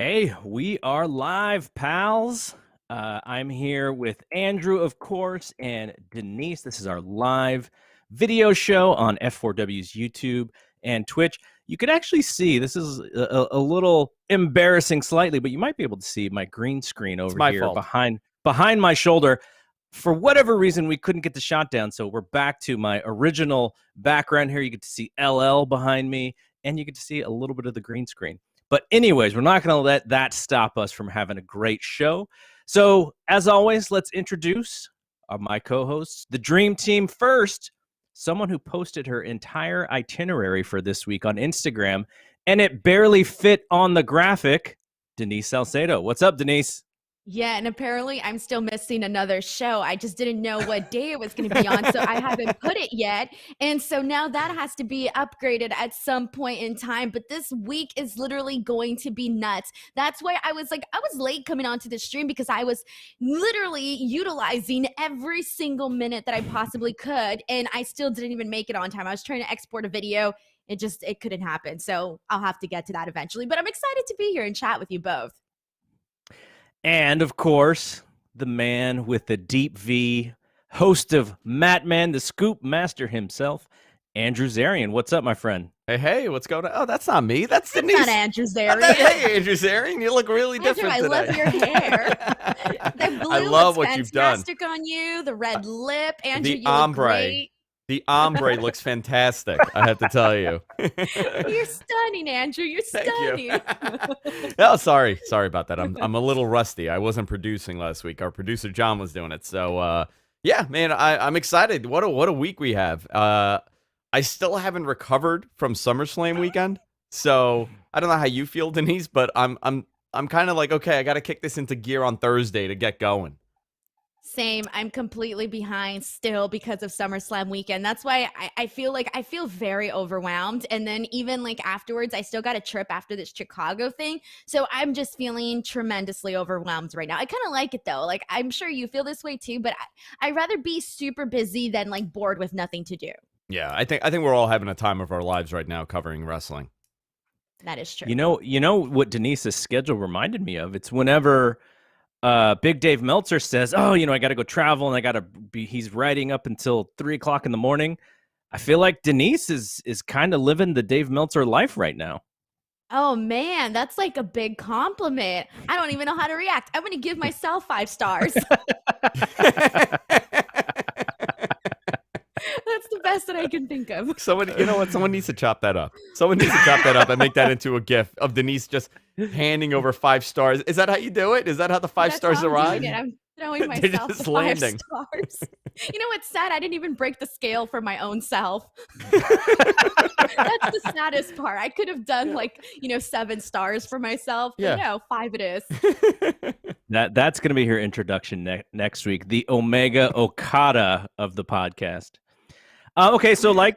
Hey, we are live, pals. I'm here with Andrew, of course, and Denise. This is our live video show on F4W's YouTube and Twitch. You could actually see, this is a little embarrassing slightly, but you might be able to see my green screen over my here fault. behind my shoulder. For whatever reason, we couldn't get the shot down, so we're back to my original background here. You get to see LL behind me, and you get to see a little bit of the green screen. But anyways, we're not going to let that stop us from having a great show. So as always, let's introduce my co-hosts, the Dream Team. First, someone who posted her entire itinerary for this week on Instagram, and it barely fit on the graphic, Denise Salcedo. What's up, Denise? Yeah, and apparently I'm still missing another show. I just didn't know what day it was going to be on, so I haven't put it yet. And so now that has to be upgraded at some point in time. But this week is literally going to be nuts. That's why I was late coming onto the stream because I was literally utilizing every single minute that I possibly could. And I still didn't even make it on time. I was trying to export a video. It couldn't happen. So I'll have to get to that eventually. But I'm excited to be here and chat with you both. And, of course, the man with the deep V, host of Matman, the Scoop Master himself, Andrew Zarian. What's up, my friend? Hey, what's going on? Oh, that's not me. That's Denise. Not Andrew Zarian. Hey, Andrew Zarian. You look really different Andrew, today. I love your hair. The blue I love looks what you've done. fantastic on you. The red lip. Andrew, The you ombre. look great. The ombre looks fantastic, I have to tell you. You're stunning, Andrew. You're stunning. Oh, sorry about that. I'm a little rusty. I wasn't producing last week. Our producer John was doing it. So yeah, man, I'm excited. What a week we have. I still haven't recovered from SummerSlam weekend, so I don't know how you feel, Denise, but I'm kind of like, okay, I got to kick this into gear on Thursday to get going. Same. I'm completely behind still because of SummerSlam weekend. That's why I feel very overwhelmed. And then even like afterwards, I still got a trip after this Chicago thing. So I'm just feeling tremendously overwhelmed right now. I kind of like it though. Like I'm sure you feel this way too, but I'd rather be super busy than like bored with nothing to do. Yeah, I think we're all having a time of our lives right now covering wrestling. That is true. You know what Denise's schedule reminded me of? It's whenever Big Dave Meltzer says, "Oh, I got to go travel, and I got to be." He's writing up until 3:00 in the morning. I feel like Denise is kind of living the Dave Meltzer life right now. Oh man, that's like a big compliment. I don't even know how to react. I'm going to give myself 5 stars. That's the best that I can think of. You know what? Someone needs to chop that up. Someone needs to chop that up and make that into a GIF of Denise just handing over 5 stars. Is that how you do it? Is that how the 5 stars arrive? I'm throwing myself just the landing. 5 stars. You know what's sad? I didn't even break the scale for my own self. That's the saddest part. I could have done 7 stars for myself. But no, 5 it is. That's going to be her introduction next week. The Omega Okada of the podcast. Okay, so like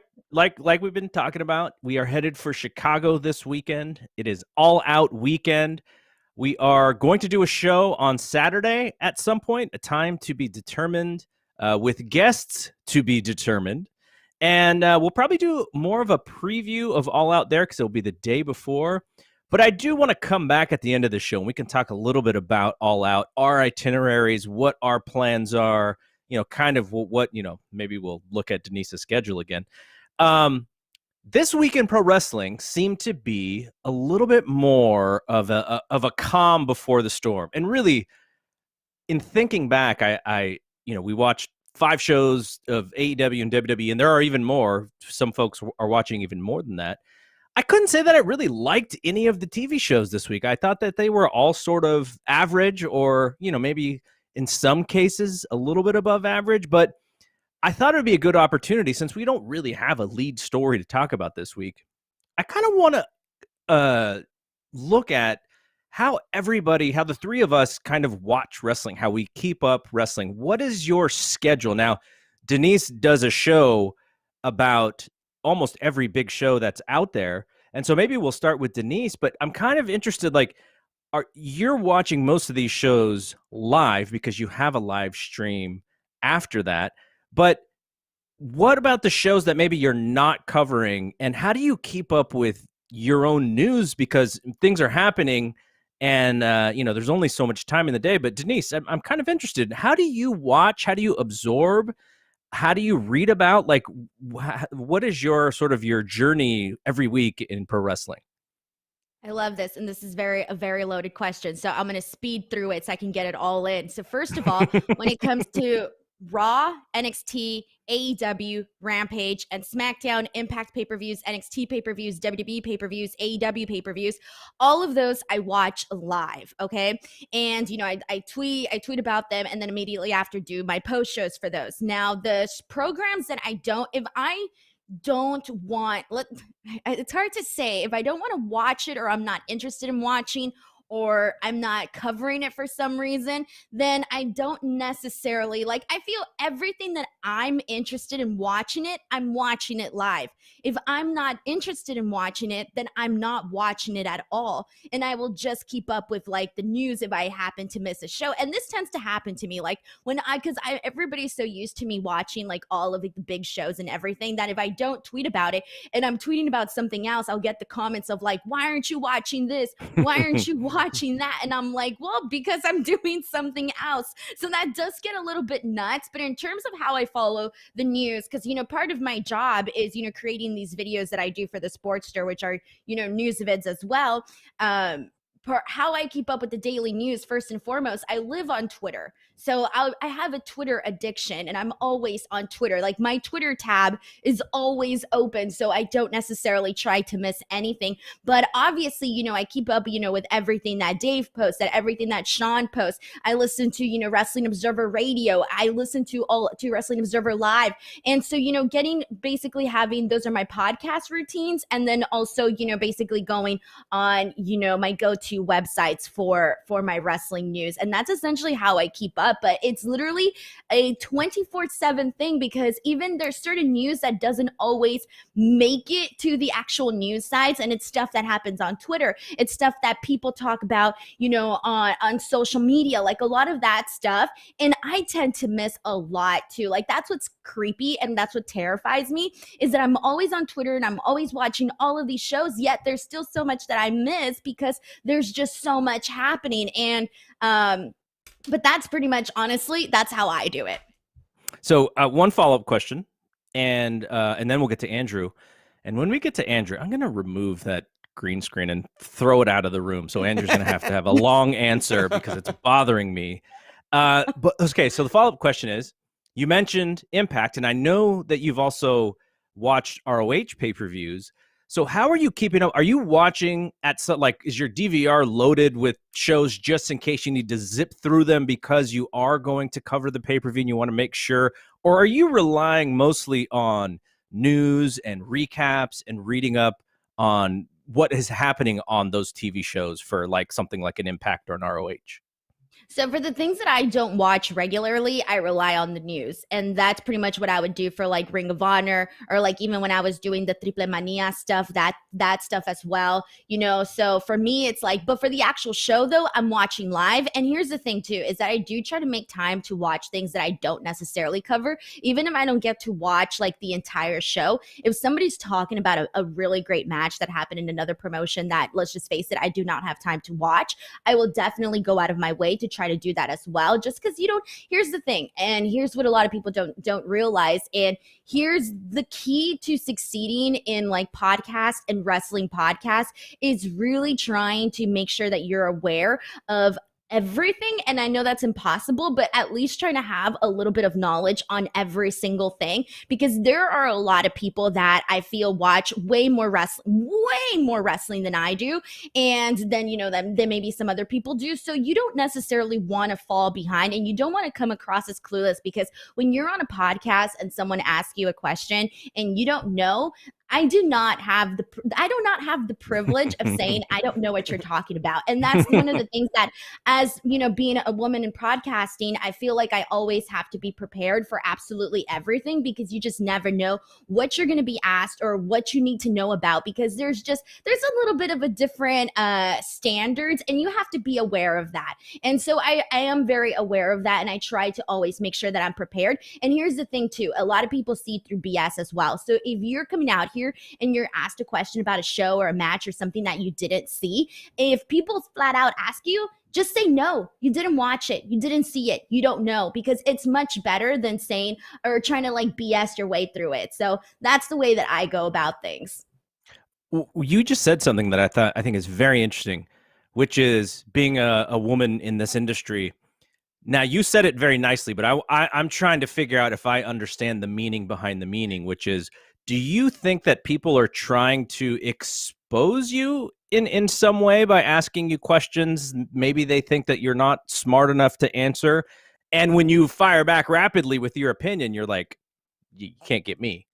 we've been talking about, we are headed for Chicago this weekend. It is all out weekend. We are going to do a show on Saturday at some point, a time to be determined, with guests to be determined. And we'll probably do more of a preview of All Out there because it'll be the day before. But I do want to come back at the end of the show and we can talk a little bit about All Out, our itineraries, what our plans are, kind of what, maybe we'll look at Denise's schedule again. This week in pro wrestling seemed to be a little bit more of a calm before the storm. And really, in thinking back, we watched 5 shows of AEW and WWE, and there are even more. Some folks are watching even more than that. I couldn't say that I really liked any of the TV shows this week. I thought that they were all sort of average or, maybe in some cases a little bit above average. But I thought it would be a good opportunity since we don't really have a lead story to talk about this week. I kind of want to look at how the 3 of us kind of watch wrestling, how we keep up wrestling. What is your schedule? Now, Denise does a show about almost every big show that's out there. And so maybe we'll start with Denise, but I'm kind of interested, you're watching most of these shows live because you have a live stream after that. But what about the shows that maybe you're not covering? And how do you keep up with your own news? Because things are happening And there's only so much time in the day. But Denise, I'm kind of interested. How do you watch? How do you absorb? How do you read about? Like, what is your sort of your journey every week in pro wrestling? I love this. And this is a very loaded question. So I'm going to speed through it so I can get it all in. So first of all, when it comes to Raw, NXT, AEW, Rampage, and SmackDown, Impact pay-per-views, NXT pay-per-views, WWE pay-per-views, AEW pay-per-views, all of those I watch live, okay? And, I tweet about them, and then immediately after do my post shows for those. Now, the programs that if I don't want, it's hard to say, if I don't want to watch it or I'm not interested in watching or I'm not covering it for some reason, then I don't necessarily I feel everything that I'm interested in watching it, I'm watching it live. If I'm not interested in watching it, then I'm not watching it at all. And I will just keep up with the news if I happen to miss a show. And this tends to happen to me because everybody's so used to me watching all of the big shows and everything that if I don't tweet about it and I'm tweeting about something else, I'll get the comments of why aren't you watching this? Why aren't you watching that? And I'm like, well, because I'm doing something else. So that does get a little bit nuts. But in terms of how I follow the news, because, part of my job is, creating these videos that I do for the Sportster, which are, news vids as well. How I keep up with the daily news, first and foremost, I live on Twitter. So I have a Twitter addiction and I'm always on Twitter. My Twitter tab is always open. So I don't necessarily try to miss anything. But obviously, I keep up, with everything that Dave posts, everything that Sean posts. I listen to, Wrestling Observer Radio. I listen to Wrestling Observer Live. And so, those are my podcast routines. And then also, basically going on, my go-to websites for my wrestling news. And that's essentially how I keep up. But it's literally a 24/7 thing because even there's certain news that doesn't always make it to the actual news sites. And it's stuff that happens on Twitter. It's stuff that people talk about, on social media, a lot of that stuff. And I tend to miss a lot too. That's what's creepy and that's what terrifies me is that I'm always on Twitter and I'm always watching all of these shows, yet there's still so much that I miss because there's just so much happening. And but that's pretty much, honestly, that's how I do it. So one follow-up question, and then we'll get to Andrew. And when we get to Andrew, I'm going to remove that green screen and throw it out of the room. So Andrew's going to have a long answer because it's bothering me. But okay, so the follow-up question is, you mentioned Impact, and I know that you've also watched ROH pay-per-views. So how are you keeping up? Are you watching is your DVR loaded with shows just in case you need to zip through them because you are going to cover the pay-per-view and you want to make sure? Or are you relying mostly on news and recaps and reading up on what is happening on those TV shows for something like an Impact or an ROH? So for the things that I don't watch regularly, I rely on the news. And that's pretty much what I would do for Ring of Honor or even when I was doing the Triple Mania stuff, that stuff as well, So for me, it's but for the actual show though, I'm watching live. And here's the thing too, is that I do try to make time to watch things that I don't necessarily cover. Even if I don't get to watch the entire show, if somebody's talking about a really great match that happened in another promotion that, let's just face it, I do not have time to watch, I will definitely go out of my way to try to do that as well, just because here's the thing, and here's what a lot of people don't realize, and here's the key to succeeding in podcast and wrestling podcasts is really trying to make sure that you're aware of everything. And I know that's impossible, but at least trying to have a little bit of knowledge on every single thing, because there are a lot of people that I feel watch way more wrestling than I do. And then, then maybe some other people do. So you don't necessarily want to fall behind and you don't want to come across as clueless, because when you're on a podcast and someone asks you a question and you don't know, I do not have the privilege of saying I don't know what you're talking about. And that's one of the things that, as being a woman in podcasting, I feel like I always have to be prepared for absolutely everything, because you just never know what you're going to be asked or what you need to know about, because there's a little bit of a different standards, and you have to be aware of that. And so I am very aware of that, and I try to always make sure that I'm prepared. And here's the thing too, a lot of people see through BS as well. So if you're coming out here and you're asked a question about a show or a match or something that you didn't see, if people flat out ask you, just say no, you didn't watch it, you didn't see it, you don't know, because it's much better than saying or trying to like BS your way through it. So that's the way that I go about things. You just said something that I think is very interesting, which is being a woman in this industry. Now, you said it very nicely, but I'm trying to figure out if I understand the meaning behind the meaning, which is, do you think that people are trying to expose you in some way by asking you questions? Maybe they think that you're not smart enough to answer. And when you fire back rapidly with your opinion, you're like, you can't get me.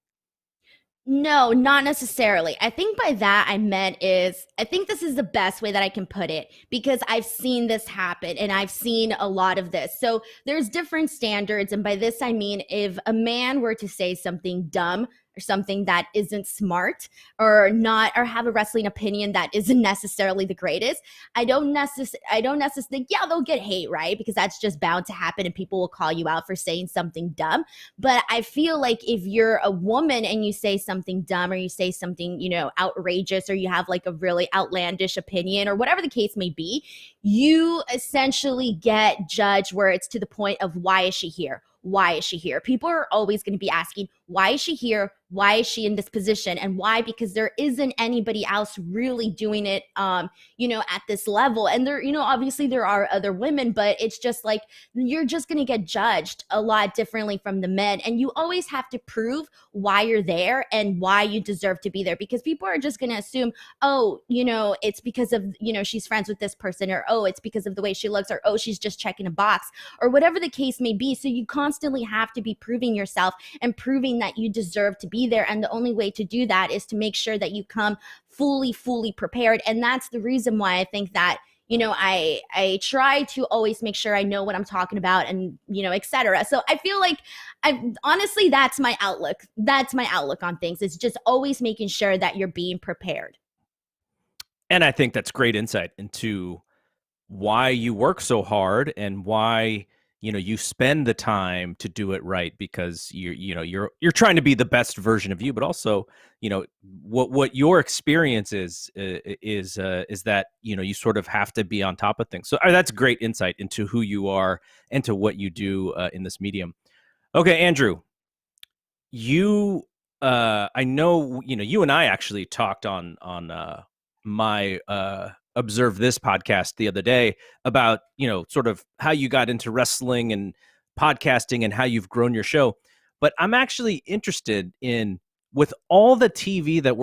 No, not necessarily. I think by that I meant is, I think this is the best way that I can put it, because I've seen this happen and I've seen a lot of this. So there's different standards. And by this, I mean, if a man were to say something dumb or something that isn't smart or not, or have a wrestling opinion that isn't necessarily the greatest, I don't necessarily think, yeah, they'll get hate, right? Because that's just bound to happen and people will call you out for saying something dumb. But I feel like if you're a woman and you say something dumb or you say something, outrageous, or you have like a really outlandish opinion or whatever the case may be, you essentially get judged, where it's to the point of, why is she here? Why is she here? People are always going to be asking, why is she here? Why is she in this position? And why? Because there isn't anybody else really doing it, at this level. And there, obviously there are other women, but it's just like, you're just going to get judged a lot differently from the men. And you always have to prove why you're there and why you deserve to be there, because people are just going to assume, oh, it's because of, she's friends with this person, or, oh, it's because of the way she looks, or, oh, she's just checking a box, or whatever the case may be. So you constantly have to be proving yourself and proving that you deserve to be there. And the only way to do that is to make sure that you come fully prepared. And that's the reason why I think that, I try to always make sure I know what I'm talking about, and, et cetera. So I feel like honestly, that's my outlook. That's my outlook on things. It's just always making sure that you're being prepared. And I think that's great insight into why you work so hard and why you spend the time to do it right, because you're trying to be the best version of you, but also what your experience is that you sort of have to be on top of things. So that's great insight into who you are and to what you do in this medium. Okay, Andrew, you I know you and I actually talked on my Observe This podcast the other day about sort of how you got into wrestling and podcasting and how you've grown your show. But I'm actually interested in, with all the TV that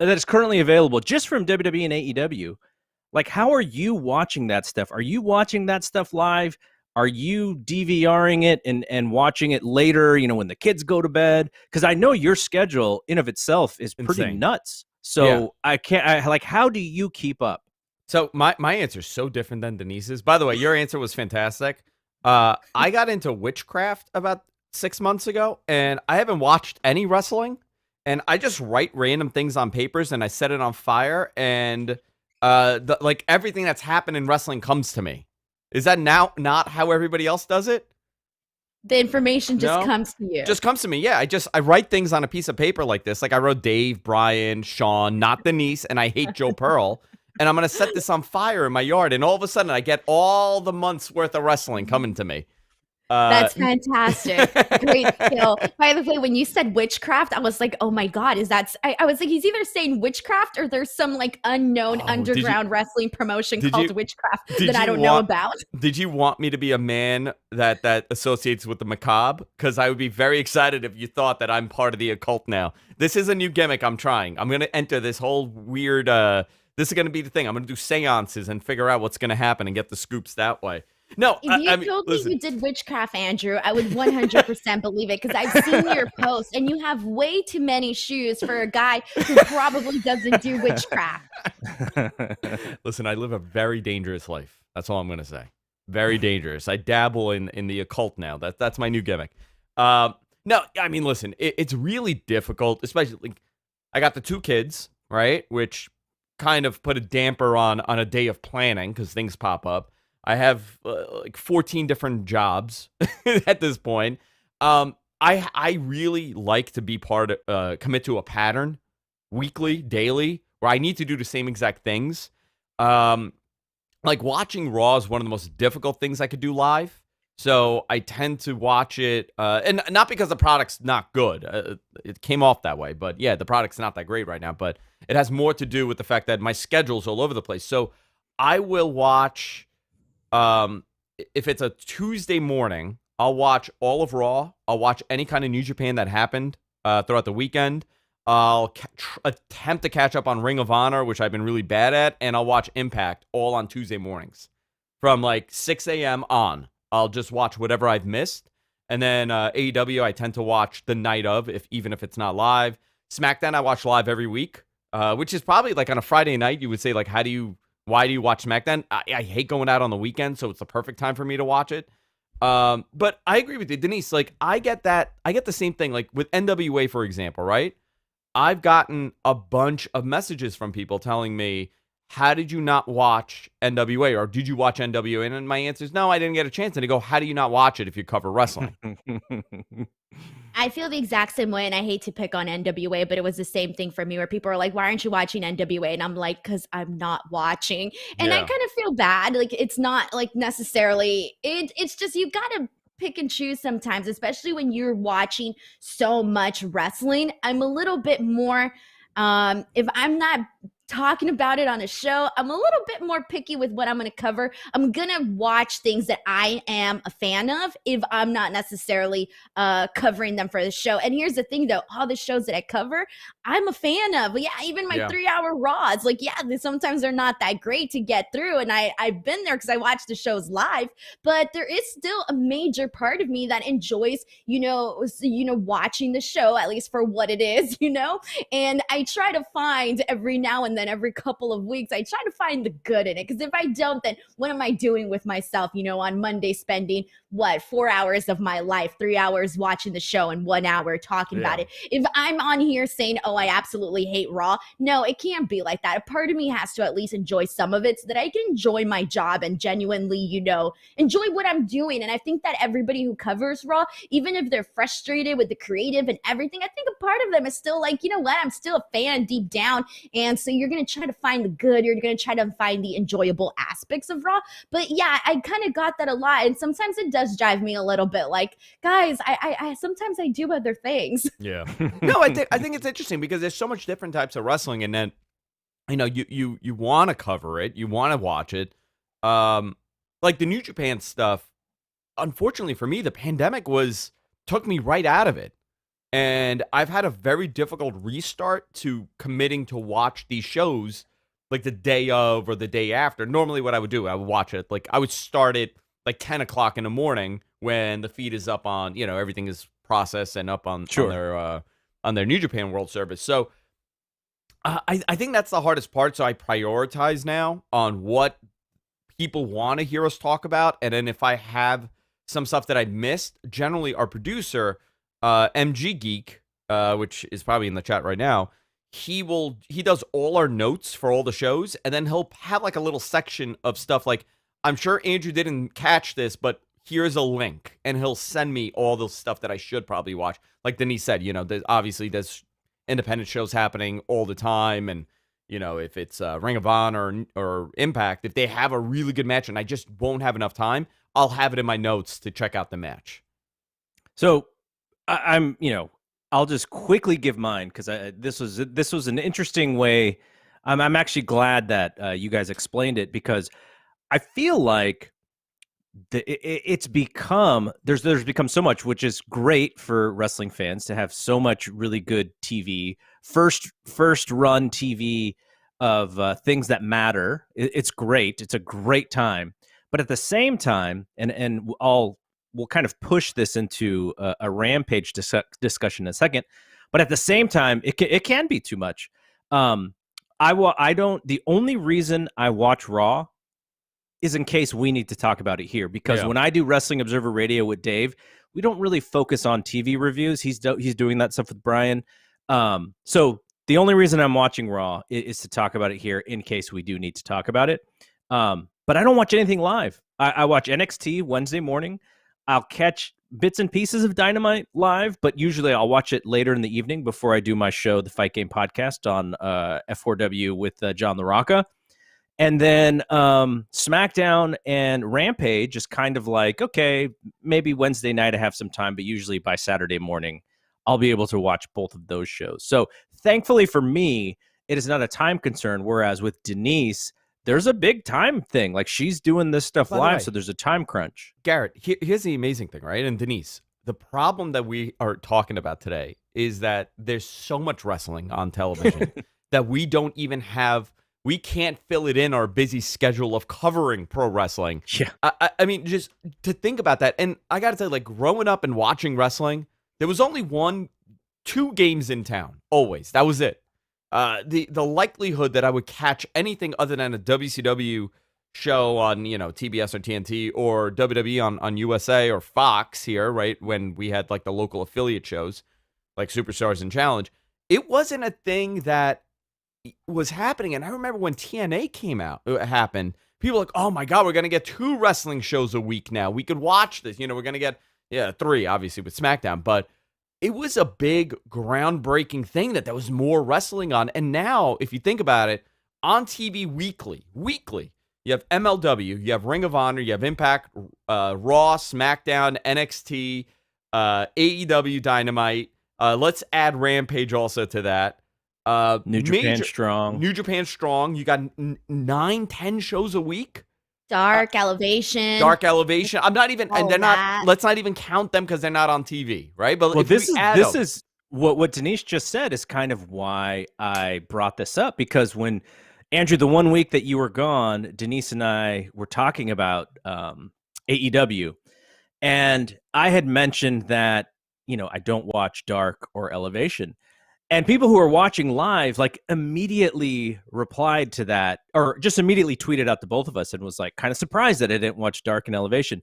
is currently available just from WWE and AEW, like, how are you watching that stuff? Are you watching that stuff live? Are you DVRing it and watching it later, when the kids go to bed? Because I know your schedule in of itself is pretty Insane. nuts. So yeah. How do you keep up? So my answer is so different than Denise's. By the way, your answer was fantastic. I got into witchcraft about 6 months ago, and I haven't watched any wrestling. And I just write random things on papers, and I set it on fire, and everything that's happened in wrestling comes to me. Is that now not how everybody else does it? The information just comes to you. Just comes to me. Yeah, I write things on a piece of paper like this. Like, I wrote Dave, Brian, Sean, not Denise, and I hate Joe Pearl. And I'm going to set this on fire in my yard. And all of a sudden, I get all the months worth of wrestling coming to me. That's fantastic. Great skill. By the way, when you said witchcraft, I was like, oh my God, I was like, he's either saying witchcraft or there's some like unknown underground wrestling promotion called witchcraft that I don't know about. Did you want me to be a man that associates with the macabre? Because I would be very excited if you thought that I'm part of the occult now. This is a new gimmick I'm trying. I'm going to enter this whole weird, this is going to be the thing. I'm going to do seances and figure out what's going to happen and get the scoops that way. No, if you told me you did witchcraft, Andrew, I would 100% believe it, because I've seen your posts and you have way too many shoes for a guy who probably doesn't do witchcraft. Listen, I live a very dangerous life. That's all I'm going to say. Very dangerous. I dabble in the occult now. That's my new gimmick. No, I mean, listen, it's really difficult, especially I got the 2 kids, right, which kind of put a damper on a day of planning because things pop up. I have 14 different jobs at this point. I I really like to be commit to a pattern weekly, daily, where I need to do the same exact things. Like watching Raw is one of the most difficult things I could do live. So I tend to watch it, and not because the product's not good. It came off that way, but yeah, the product's not that great right now. But it has more to do with the fact that my schedule's all over the place. So I will watch, if it's a Tuesday morning, I'll watch all of Raw. I'll watch any kind of New Japan that happened throughout the weekend. I'll attempt to catch up on Ring of Honor, which I've been really bad at, and I'll watch Impact all on Tuesday mornings from like 6 a.m. on. I'll just watch whatever I've missed. And then AEW, I tend to watch the night of, even if it's not live. SmackDown, I watch live every week, which is probably like on a Friday night. You would say, like, why do you watch SmackDown? I hate going out on the weekend, so it's the perfect time for me to watch it. But I agree with you, Denise. Like, I get the same thing. Like with NWA, for example, right? I've gotten a bunch of messages from people telling me, how did you not watch NWA? Or did you watch NWA? And my answer is, no, I didn't get a chance. And they go, how do you not watch it if you cover wrestling? I feel the exact same way, and I hate to pick on NWA, but it was the same thing for me where people are like, why aren't you watching NWA? And I'm like, because I'm not watching. And I kind of feel bad. Like, it's not like necessarily, it's just you got to pick and choose sometimes, especially when you're watching so much wrestling. I'm a little bit more, if I'm not talking about it on a show, I'm a little bit more picky with what I'm going to cover. I'm going to watch things that I am a fan of if I'm not necessarily covering them for the show. And here's the thing, though, all the shows that I cover, I'm a fan of. Yeah, even my 3-hour Raws, like, yeah, sometimes they're not that great to get through. And I've been there because I watch the shows live, but there is still a major part of me that enjoys, watching the show, at least for what it is, and I try to find every now and then, every couple of weeks, I try to find the good in it. Because if I don't, then what am I doing with myself, on Monday, spending 4 hours of my life, 3 hours watching the show and 1 hour talking about it. If I'm on here saying, oh, I absolutely hate Raw, no, it can't be like that. A part of me has to at least enjoy some of it so that I can enjoy my job and genuinely, enjoy what I'm doing. And I think that everybody who covers Raw, even if they're frustrated with the creative and everything, I think a part of them is still like, you know what, I'm still a fan deep down. And so you're going to try to find the good. You're going to try to find the enjoyable aspects of Raw. But yeah, I kind of got that a lot. And sometimes it does drive me a little bit like, guys, I sometimes I do other things. Yeah. No, I think it's interesting because there's so much different types of wrestling. And then, you want to cover it. You want to watch it. Like the New Japan stuff, unfortunately for me, the pandemic took me right out of it. And I've had a very difficult restart to committing to watch these shows like the day of or the day after. Normally what I would do, I would watch it. Like I would start it like 10 o'clock in the morning when the feed is up on, everything is processed and up on their New Japan World Service. So I think that's the hardest part. So I prioritize now on what people want to hear us talk about. And then if I have some stuff that I missed, generally our producer, MG Geek, which is probably in the chat right now, he does all our notes for all the shows, and then he'll have like a little section of stuff like, I'm sure Andrew didn't catch this, but here's a link, and he'll send me all the stuff that I should probably watch. Like Denise said, obviously there's independent shows happening all the time, and if it's Ring of Honor or Impact, if they have a really good match and I just won't have enough time, I'll have it in my notes to check out the match. So I'll just quickly give mine because this was an interesting way. I'm actually glad that you guys explained it because I feel like it's become there's become so much, which is great for wrestling fans to have so much really good TV, first run TV of things that matter. It's great. It's a great time, but at the same time, and we'll kind of push this into a rampage discussion in a second. But at the same time, it can be too much. The only reason I watch Raw is in case we need to talk about it here. Because when I do Wrestling Observer Radio with Dave, we don't really focus on TV reviews. He's doing that stuff with Brian. So the only reason I'm watching Raw is to talk about it here in case we do need to talk about it. But I don't watch anything live. I watch NXT Wednesday morning. I'll catch bits and pieces of Dynamite live, but usually I'll watch it later in the evening before I do my show, the Fight Game Podcast on F4W with John the Rocka. And then SmackDown and Rampage is kind of like, okay, maybe Wednesday night I have some time, but usually by Saturday morning, I'll be able to watch both of those shows. So thankfully for me, it is not a time concern. Whereas with Denise, there's a big time thing. Like she's doing this stuff live, so there's a time crunch. Garrett, here's the amazing thing, right? And Denise, the problem that we are talking about today is that there's so much wrestling on television that we don't even have. We can't fill it in our busy schedule of covering pro wrestling. Yeah. I mean, just to think about that. And I got to tell you, like growing up and watching wrestling, there was only 2 games in town. Always. That was it. The likelihood that I would catch anything other than a WCW show on, TBS or TNT or WWE on USA or Fox here, right? When we had like the local affiliate shows like Superstars and Challenge, it wasn't a thing that was happening. And I remember when TNA happened, people were like, oh my God, we're going to get 2 wrestling shows a week now. We could watch this. We're going to get 3, obviously, with SmackDown. But it was a big, groundbreaking thing that there was more wrestling on. And now, if you think about it, on TV weekly, you have MLW, you have Ring of Honor, you have Impact, Raw, SmackDown, NXT, AEW Dynamite. Let's add Rampage also to that. New Japan Strong. You got 9-10 shows a week. Dark Elevation. I'm not even, and they're not. Let's not even count them because they're not on TV, right? But this is what Denise just said is kind of why I brought this up, because when Andrew, the one week that you were gone, Denise and I were talking about AEW, and I had mentioned that I don't watch Dark or Elevation. And people who are watching live, like, immediately replied to that, or just immediately tweeted out to both of us and was like kind of surprised that I didn't watch Dark and Elevation.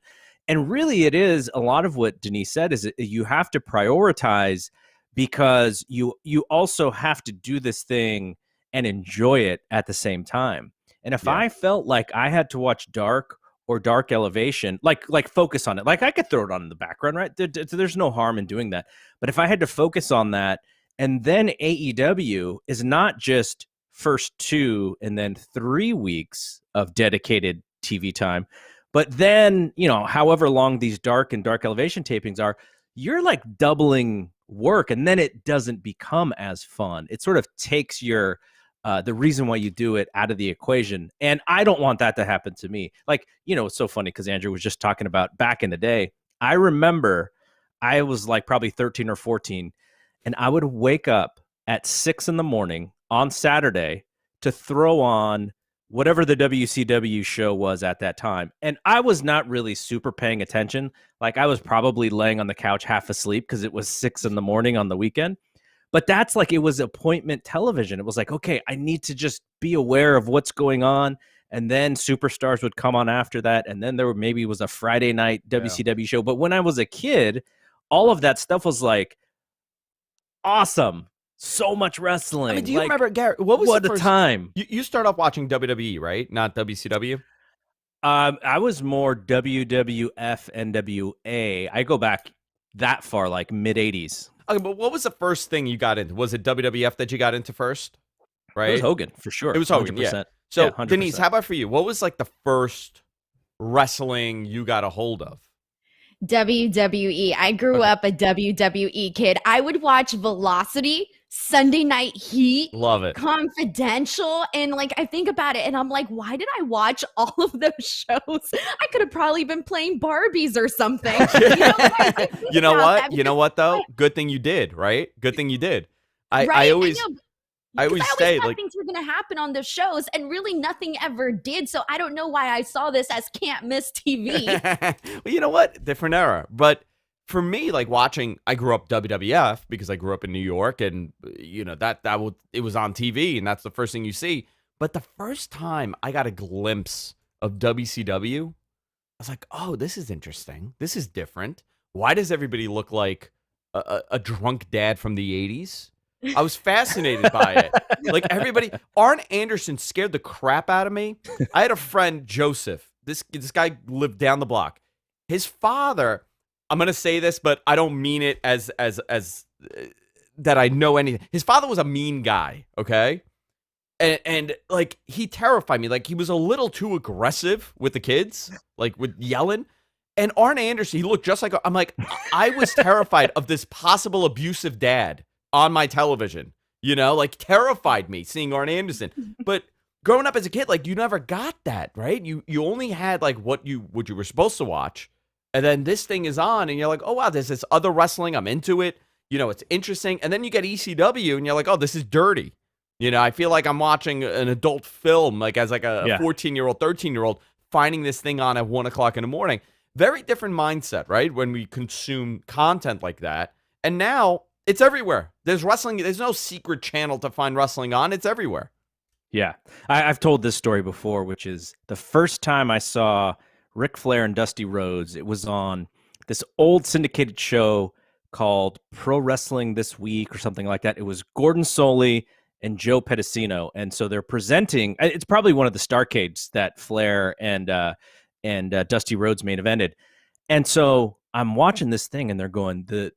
And really, it is a lot of what Denise said is you have to prioritize, because you also have to do this thing and enjoy it at the same time. And if I felt like I had to watch Dark or Dark Elevation, like focus on it, like I could throw it on in the background, right? There's no harm in doing that. But if I had to focus on that, and then AEW is not just first 2 and then 3 weeks of dedicated TV time, but then, however long these Dark and Dark Elevation tapings are, you're like doubling work, and then it doesn't become as fun. It sort of takes your the reason why you do it out of the equation. And I don't want that to happen to me. Like, it's so funny because Andrew was just talking about back in the day. I remember I was like probably 13 or 14. And I would wake up at 6 a.m. on Saturday to throw on whatever the WCW show was at that time. And I was not really super paying attention. Like I was probably laying on the couch half asleep because it was 6 a.m. on the weekend. But that's like, it was appointment television. It was like, okay, I need to just be aware of what's going on. And then Superstars would come on after that. And then there maybe was a Friday night WCW show. But when I was a kid, all of that stuff was like, awesome. So much wrestling. I mean, do you remember, Garrett, what the first time? You start off watching WWE, right? Not WCW? I was more WWF, NWA. I go back that far, like mid-'80s. Okay, but what was the first thing you got into? Was it WWF that you got into first? Right? It was Hogan, for sure. It was Hogan, 100%. Yeah. So, 100%. Denise, how about for you? What was like the first wrestling you got a hold of? WWE. I grew up a WWE kid. I would watch Velocity, Sunday Night Heat, love it, Confidential, and like I think about it and I'm like, why did I watch all of those shows? I could have probably been playing Barbies or something. You know what? You know what though? Good thing you did, right? Good thing you did. I always say thought like things were going to happen on the shows, and really nothing ever did. So I don't know why I saw this as can't miss TV. Well, you know what? Different era. But for me, like watching, I grew up WWF because I grew up in New York, and it was on TV, and that's the first thing you see. But the first time I got a glimpse of WCW, I was like, oh, this is interesting. This is different. Why does everybody look like a drunk dad from the 80s? I was fascinated by it. Like everybody, Arn Anderson scared the crap out of me. I had a friend, Joseph. This guy lived down the block. His father I'm gonna say this, but I don't mean it as that I know anything. His father was a mean guy, okay? And like he terrified me. Like he was a little too aggressive with the kids, like with yelling. And Arn Anderson, he looked just like I'm like I was terrified of this possible abusive dad on my television. You know, like terrified me seeing Arn Anderson. But growing up as a kid, like you never got that, right? You only had like what you were supposed to watch. And then this thing is on and you're like, "Oh wow, there's this other wrestling. I'm into it." You know, it's interesting. And then you get ECW and you're like, "Oh, this is dirty." You know, I feel like I'm watching an adult film, like as like a 14-year-old, 13-year-old finding this thing on at 1 o'clock in the morning. Very different mindset, right? When we consume content like that. And now it's everywhere. There's wrestling. There's no secret channel to find wrestling on. It's everywhere. Yeah. I've told this story before, which is the first time I saw Ric Flair and Dusty Rhodes, it was on this old syndicated show called Pro Wrestling This Week or something like that. It was Gordon Soley and Joe Pedicino. And so they're presenting, it's probably one of the Starcades that Flair and Dusty Rhodes main evented. And so I'm watching this thing and they're going, the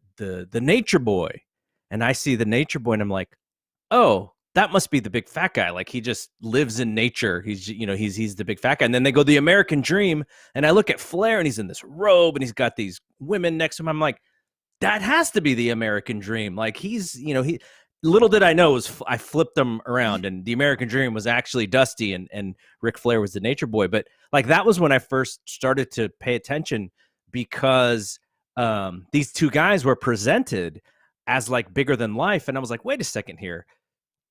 Nature Boy. And I see the Nature Boy and I'm like, oh, that must be the big fat guy. Like he just lives in nature. He's the big fat guy. And then they go the American Dream. And I look at Flair and he's in this robe and he's got these women next to him. I'm like, that has to be the American Dream. Like he's, little did I know I flipped them around and the American Dream was actually Dusty and Ric Flair was the Nature Boy. But like that was when I first started to pay attention because these two guys were presented as like bigger than life. And I was like, wait a second here.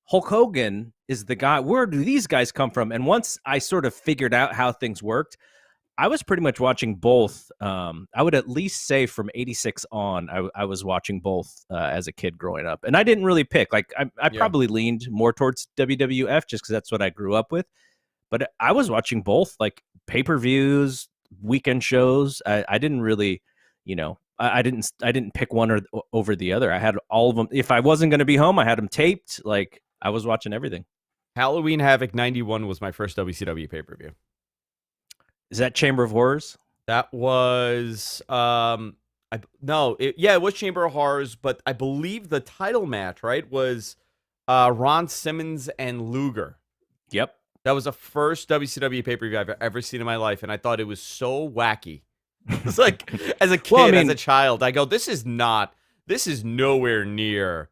Hulk Hogan is the guy. Where do these guys come from? And once I sort of figured out how things worked, I was pretty much watching both. I would at least say from 86 on, I was watching both as a kid growing up. And I didn't really pick. Like I probably leaned more towards WWF just because that's what I grew up with. But I was watching both, like pay-per-views, weekend shows. I didn't really, I didn't pick one over the other. I had all of them. If I wasn't going to be home, I had them taped. Like I was watching everything. Halloween Havoc 91 was my first WCW pay-per-view. Is that Chamber of Horrors? That was it was Chamber of Horrors, but I believe the title match, right, was Ron Simmons and Luger. Yep. That was the first WCW pay-per-view I've ever seen in my life, and I thought it was so wacky. It's like as a kid, as a child, I go, this is nowhere near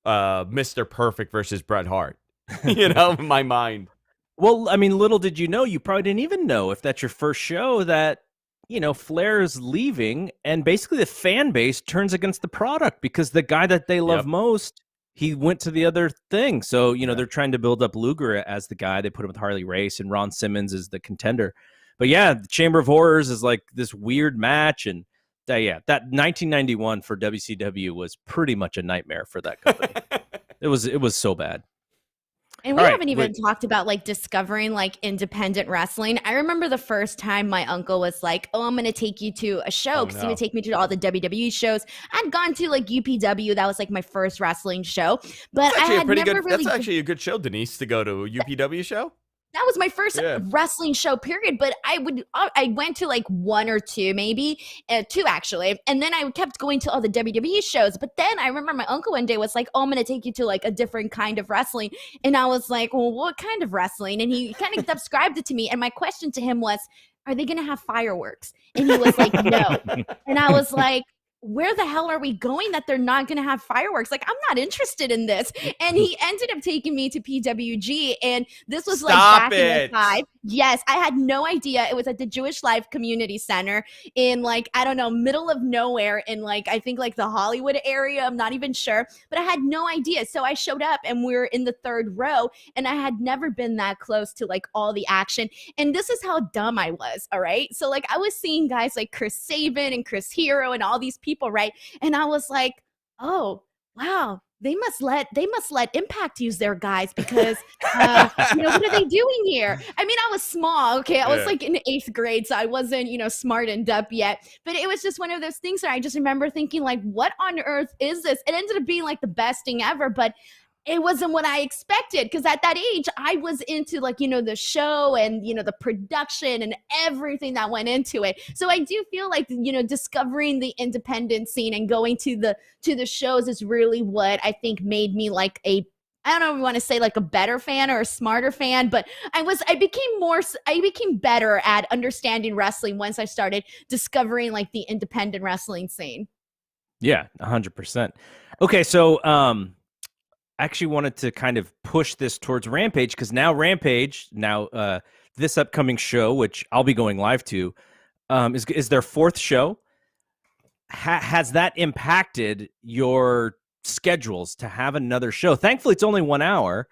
Mr. Perfect versus Bret Hart. In my mind. Well, I mean, little did you know, you probably didn't even know if that's your first show that, Flair's leaving and basically the fan base turns against the product because the guy that they love most, he went to the other thing. So, they're trying to build up Luger as the guy. They put him with Harley Race and Ron Simmons is the contender. But yeah, the Chamber of Horrors is like this weird match. And that 1991 for WCW was pretty much a nightmare for that company. It was so bad. And we haven't even talked about like discovering like independent wrestling. I remember the first time my uncle was like, "Oh, I'm going to take you to a show," because he would take me to all the WWE shows. I'd gone to like UPW. That was like my first wrestling show. But I had never really. That's actually a good show, Denise, to go to a UPW show. That was my first wrestling show, period. But I went to like one or two, maybe two actually. And then I kept going to all the WWE shows. But then I remember my uncle one day was like, "Oh, I'm going to take you to like a different kind of wrestling." And I was like, "Well, what kind of wrestling?" And he kind of described it to me. And my question to him was, "Are they going to have fireworks?" And he was like, "No." And I was like, where the hell are we going that they're not going to have fireworks? Like, I'm not interested in this. And he ended up taking me to PWG. And this was back in 05. Yes, I had no idea. It was at the Jewish Life Community Center in middle of nowhere in I think the Hollywood area. I'm not even sure, but I had no idea. So I showed up and we were in the third row and I had never been that close to all the action. And this is how dumb I was. All right. So I was seeing guys like Chris Sabin and Chris Hero and all these people. Right. And I was like, oh, wow. They must let Impact use their guys because, what are they doing here? I mean, I was small. Okay. I was in 8th grade. So I wasn't, smartened up yet. But it was just one of those things that I just remember thinking what on earth is this? It ended up being the best thing ever. But it wasn't what I expected, because at that age I was into like, the show and, the production and everything that went into it. So I do feel like, discovering the independent scene and going to the shows is really what I think made me like I don't know if you want to say like a better fan or a smarter fan, but I became better at understanding wrestling once I started discovering like the independent wrestling scene. Yeah, 100%. Okay, so I actually wanted to kind of push this towards Rampage, because now Rampage, this upcoming show, which I'll be going live to, is their fourth show. Has that impacted your schedules to have another show? Thankfully, it's only 1 hour,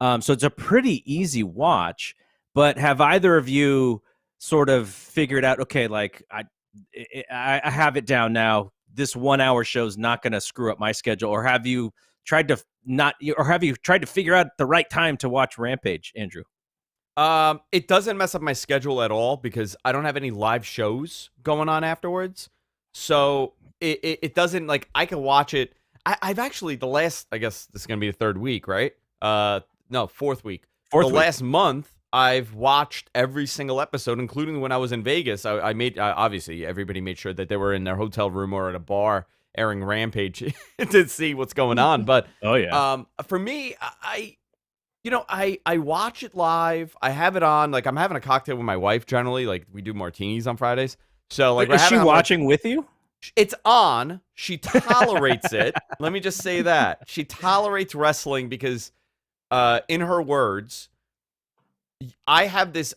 so it's a pretty easy watch. But have either of you sort of figured out, okay, like I have it down now, this 1 hour show is not going to screw up my schedule? Or have you tried to figure out the right time to watch Rampage, Andrew? It doesn't mess up my schedule at all because I don't have any live shows going on afterwards. So it doesn't, like, I can watch it. I've actually, the last, I guess this is going to be the third week, right? No, fourth week. Last month, I've watched every single episode, including when I was in Vegas. I made, obviously, everybody made sure that they were in their hotel room or at a bar airing Rampage to see what's going on. But oh yeah, for me, I watch it live. I have it on. Like, I'm having a cocktail with my wife generally. Like, we do martinis on Fridays. So, like, is she watching with you? It's on. She tolerates it. Let me just say that. She tolerates wrestling because, in her words, I have this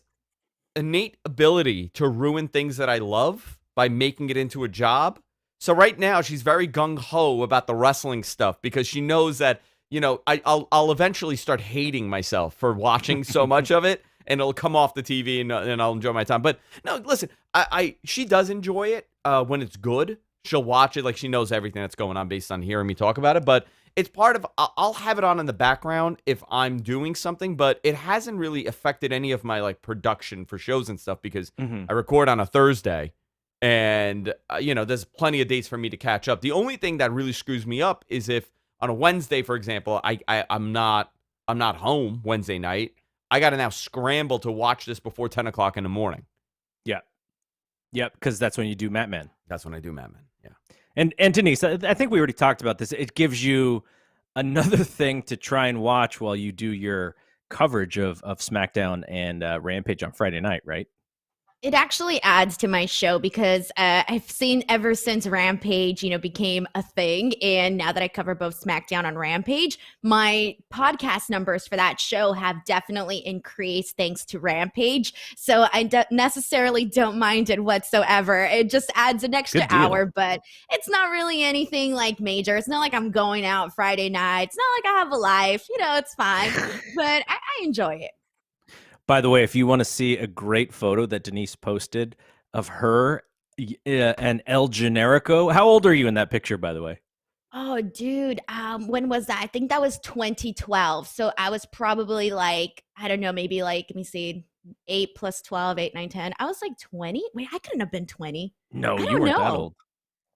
innate ability to ruin things that I love by making it into a job. So right now, she's very gung-ho about the wrestling stuff because she knows that, I'll eventually start hating myself for watching so much of it, and it'll come off the TV and I'll enjoy my time. But no, listen, she does enjoy it when it's good. She'll watch it like she knows everything that's going on based on hearing me talk about it. But it's part of, I'll have it on in the background if I'm doing something, but it hasn't really affected any of my like production for shows and stuff because I record on a Thursday. And, there's plenty of dates for me to catch up. The only thing that really screws me up is if on a Wednesday, for example, I'm not home Wednesday night. I got to now scramble to watch this before 10 o'clock in the morning. Yeah. Yep, because that's when you do Mat Man. That's when I do Mat Man, yeah. And Denise, I think we already talked about this. It gives you another thing to try and watch while you do your coverage of SmackDown and Rampage on Friday night, right? It actually adds to my show because I've seen ever since Rampage, became a thing. And now that I cover both SmackDown and Rampage, my podcast numbers for that show have definitely increased thanks to Rampage. So I necessarily don't mind it whatsoever. It just adds an extra hour, but it's not really anything like major. It's not like I'm going out Friday night. It's not like I have a life. It's fine. But I enjoy it. By the way, if you want to see a great photo that Denise posted of her and El Generico, how old are you in that picture, by the way? Oh, dude. When was that? I think that was 2012. So I was probably like, I don't know, maybe like, let me see, 8 plus 12, 8, 9, 10. I was like 20. Wait, I couldn't have been 20. No, you weren't that old.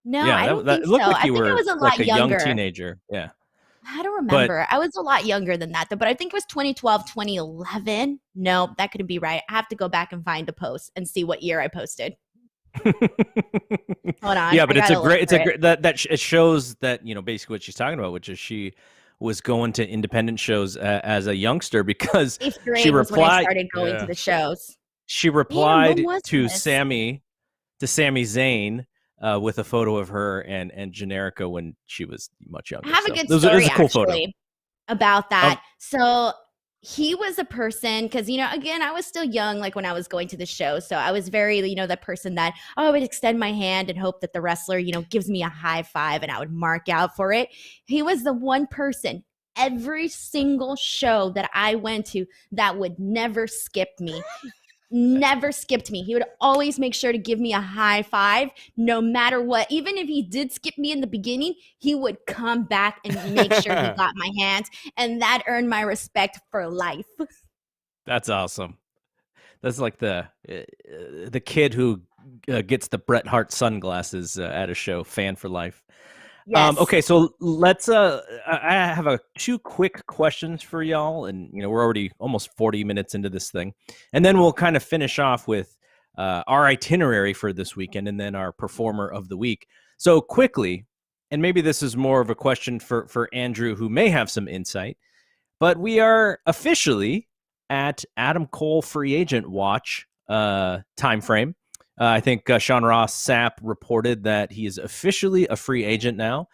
No, yeah, I don't think so. Like you were I was a like lot younger. Young teenager. Yeah. I don't remember. I was a lot younger than that, though, but I think it was 2012, 2011. No, that couldn't be right. I have to go back and find the post and see what year I posted. Hold on. Yeah, but it shows that, basically what she's talking about, which is she was going to independent shows as a youngster because she replied. When I started going to the shows. She replied to Sami Zayn. With a photo of her and Generica when she was much younger. I have a good story actually about that. So he was a person, because, again, I was still young, like when I was going to the show. So I was very, the person that, I would extend my hand and hope that the wrestler, gives me a high five and I would mark out for it. He was the one person every single show that I went to that would never skip me. Never skipped me. He would always make sure to give me a high five no matter what. Even if he did skip me in the beginning, he would come back and make sure he got my hands, and that earned my respect for life. That's awesome. That's like the kid who gets the Bret Hart sunglasses at a show, fan for life. Yes. Okay, so let's. I have two quick questions for y'all, and we're already almost 40 minutes into this thing, and then we'll kind of finish off with our itinerary for this weekend, and then our performer of the week. So quickly, and maybe this is more of a question for Andrew, who may have some insight, but we are officially at Adam Cole free agent watch time frame. I think Sean Ross Sapp reported that he is officially a free agent now.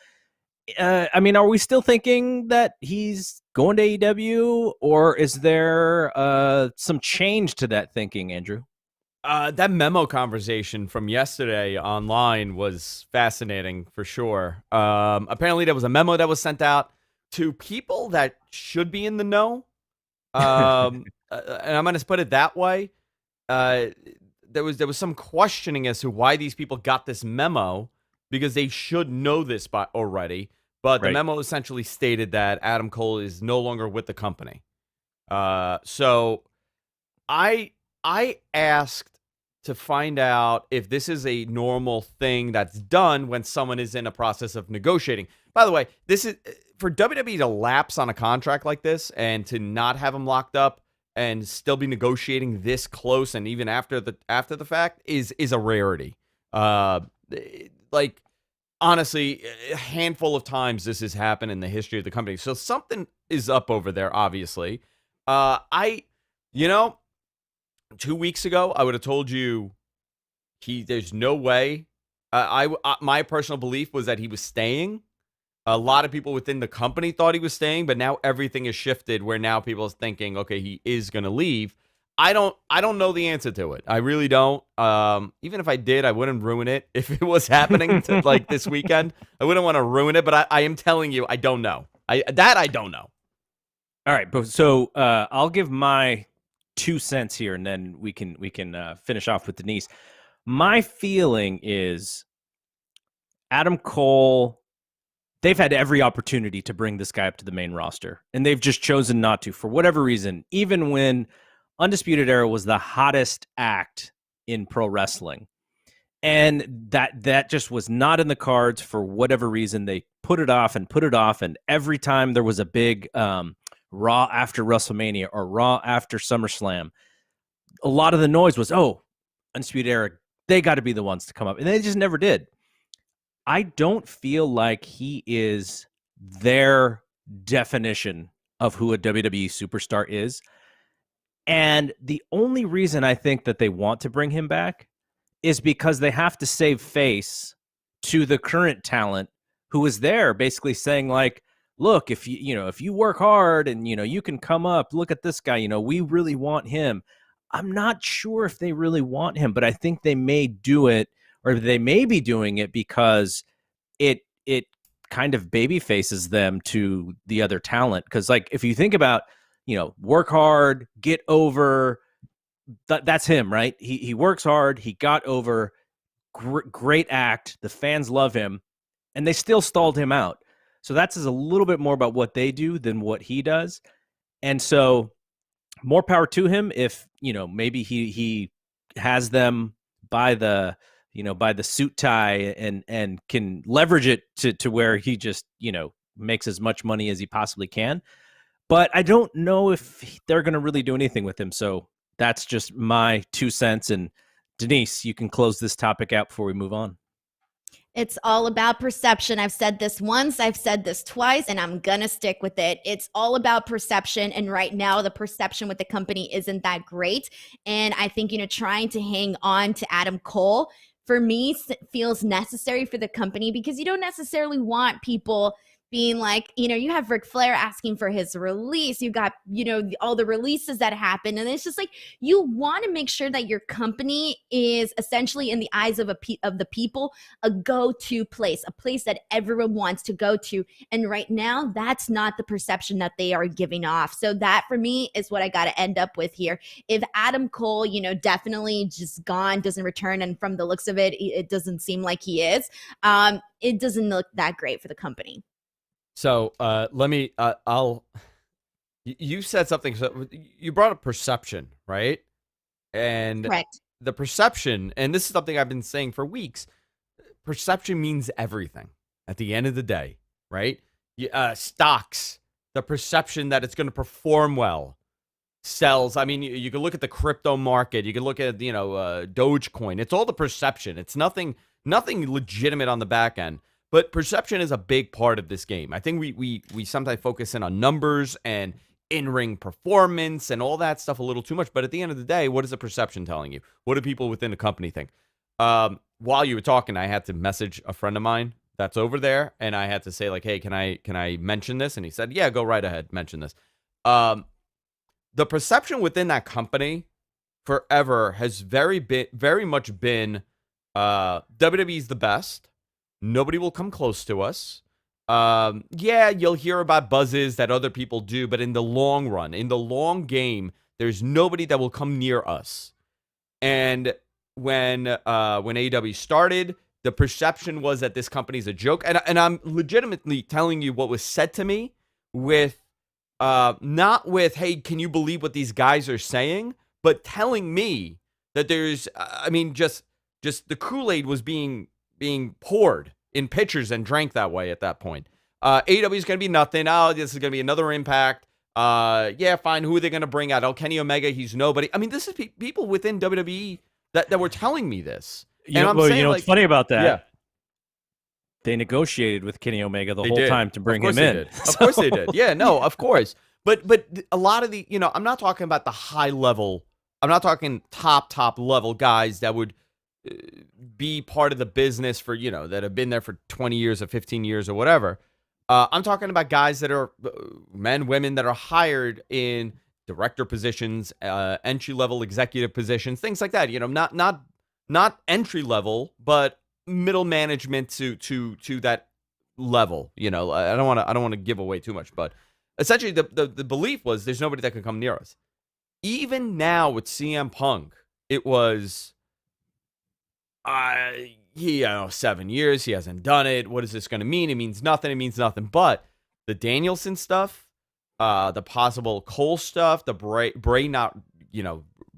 I mean, are we still thinking that he's going to AEW, or is there some change to that thinking, Andrew? That memo conversation from yesterday online was fascinating for sure. Apparently, there was a memo that was sent out to people that should be in the know. And I'm going to put it that way. There was some questioning as to why these people got this memo, because they should know this by already. But the Right. memo essentially stated that Adam Cole is no longer with the company. So I asked to find out if this is a normal thing that's done when someone is in a process of negotiating. By the way, this is for WWE to lapse on a contract like this and to not have them locked up and still be negotiating this close and even after the fact is a rarity. Like honestly, a handful of times this has happened in the history of the company. So something is up over there, obviously. You know, 2 weeks ago, I would have told you there's no way. My personal belief was that he was staying. A lot of people within the company thought he was staying, but now everything has shifted where now people are thinking, okay, he is going to leave. I don't know the answer to it. I really don't. Even if I did, I wouldn't ruin it. If it was happening like this weekend, I wouldn't want to ruin it, but I am telling you, I don't know. I don't know. All right, but so I'll give my 2 cents here, and then we can finish off with Denise. My feeling is Adam Cole. They've had every opportunity to bring this guy up to the main roster, and they've just chosen not to for whatever reason. Even when Undisputed Era was the hottest act in pro wrestling, and that just was not in the cards for whatever reason. They put it off, and every time there was a big Raw after WrestleMania or Raw after SummerSlam, a lot of the noise was, oh, Undisputed Era, they got to be the ones to come up, and they just never did. I don't feel like he is their definition of who a WWE superstar is. And the only reason I think that they want to bring him back is because they have to save face to the current talent who is there, basically saying like, look, if you work hard and you can come up, look at this guy, we really want him. I'm not sure if they really want him, but I think they may do it, or they may be doing it because it kind of baby faces them to the other talent. Because like if you think about, work hard, get over, that's him, right? He works hard, he got over, great act, the fans love him, and they still stalled him out. So that's a little bit more about what they do than what he does. And so more power to him if, maybe he has them by the suit tie and can leverage it to where he just, makes as much money as he possibly can. But I don't know if they're going to really do anything with him. So that's just my 2 cents. And Denise, you can close this topic out before we move on. It's all about perception. I've said this once, I've said this twice, and I'm going to stick with it. It's all about perception. And right now, the perception with the company isn't that great. And I think, trying to hang on to Adam Cole, for me, feels necessary for the company, because you don't necessarily want people being like, you have Ric Flair asking for his release. You got, all the releases that happen. And it's just like, you want to make sure that your company is essentially, in the eyes of the people, a go-to place, a place that everyone wants to go to. And right now, that's not the perception that they are giving off. So that for me is what I got to end up with here. If Adam Cole, definitely just gone, doesn't return, and from the looks of it, it doesn't seem like he is, it doesn't look that great for the company. So let me, you said something, so you brought up perception, right? And Correct. the perception, and this is something I've been saying for weeks, perception means everything at the end of the day, right? Stocks, the perception that it's going to perform well, sells. I mean, you can look at the crypto market. You can look at, Dogecoin. It's all the perception. It's nothing legitimate on the back end. But perception is a big part of this game. I think we sometimes focus in on numbers and in-ring performance and all that stuff a little too much. But at the end of the day, what is the perception telling you? What do people within the company think? While you were talking, I had to message a friend of mine that's over there, and I had to say, like, hey, can I mention this? And he said, yeah, go right ahead, mention this. The perception within that company forever has very much been WWE's the best. Nobody will come close to us. Yeah, you'll hear about buzzes that other people do, but in the long run, in the long game, there's nobody that will come near us. And when AEW started, the perception was that this company's a joke. And I'm legitimately telling you what was said to me with not with, hey, can you believe what these guys are saying? But telling me that there's, just the Kool-Aid was being poured in pitchers and drank that way at that point. AEW is going to be nothing. Oh, this is going to be another Impact. Yeah, fine. Who are they going to bring out? Oh, Kenny Omega, he's nobody. I mean, this is people within WWE that were telling me this. What's funny about that? Yeah. They negotiated with Kenny Omega the whole time to bring him in. Of course they did. Yeah, no, of course. But a lot of the, I'm not talking about the high level. I'm not talking top level guys that would be part of the business for, that have been there for 20 years or 15 years or whatever. I'm talking about guys that are men, women that are hired in director positions, entry-level executive positions, things like that. Not entry-level, but middle management to that level. I don't want to give away too much, but essentially the belief was there's nobody that can come near us. Even now with CM Punk, it was 7 years, he hasn't done it. What is this going to mean? It means nothing. But the Danielson stuff, the possible Cole stuff, the Bray not,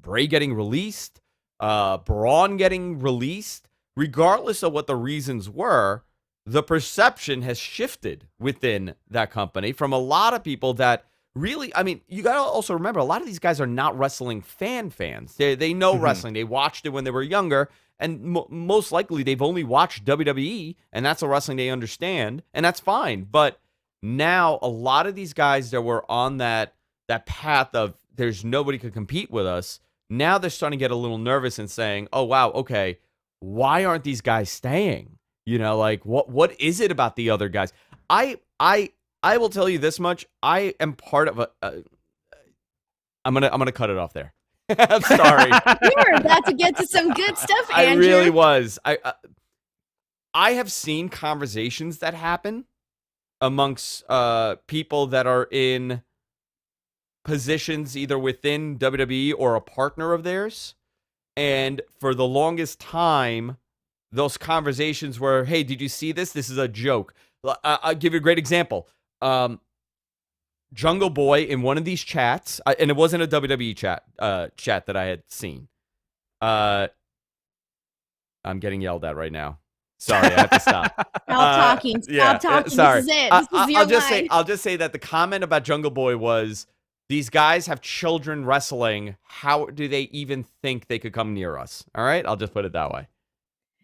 Bray getting released, Braun getting released, regardless of what the reasons were, the perception has shifted within that company from a lot of people that really, you got to also remember, a lot of these guys are not wrestling fans. They know wrestling. They watched it when they were younger, and most likely they've only watched WWE, and that's the wrestling they understand, and that's fine. But now a lot of these guys that were on that path of there's nobody could compete with us, now they're starting to get a little nervous and saying, oh, wow, okay, why aren't these guys staying? What is it about the other guys? I will tell you this much. I am part of I'm gonna cut it off there. I'm sorry. You're about to get to some good stuff, Andrew. I really was. I have seen conversations that happen amongst people that are in positions either within WWE or a partner of theirs. And for the longest time, those conversations were, hey, did you see this? This is a joke. I'll give you a great example. Jungle Boy in one of these chats, and it wasn't a WWE chat that I had seen. I'm getting yelled at right now. Sorry, I have to stop. Stop talking. Stop talking. Sorry. This is it. This is your I'll just say that the comment about Jungle Boy was, these guys have children wrestling. How do they even think they could come near us? All right, I'll just put it that way.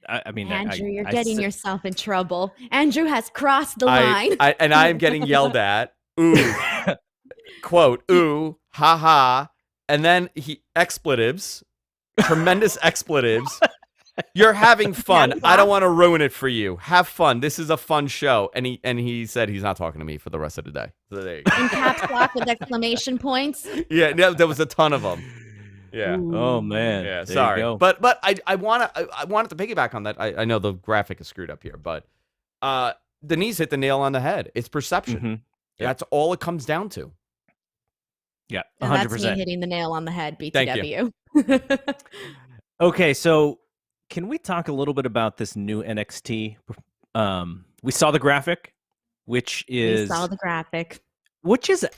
Andrew, you're getting yourself in trouble. Andrew has crossed the line. I am getting yelled at. Ooh, quote, ooh, haha, and then expletives, tremendous expletives. You're having fun. I don't want to ruin it for you. Have fun. This is a fun show. And he said he's not talking to me for the rest of the day. So there you go. In caps lock with exclamation points. Yeah, there was a ton of them. Yeah. Ooh. Oh man. Yeah. There sorry. you go. But I wanted to piggyback on that. I know the graphic is screwed up here, but Denise hit the nail on the head. It's perception. Mm-hmm. That's all it comes down to. Yeah, 100%. And that's me hitting the nail on the head, BTW. Thank you. Okay, so can we talk a little bit about this new NXT? We saw the graphic, which is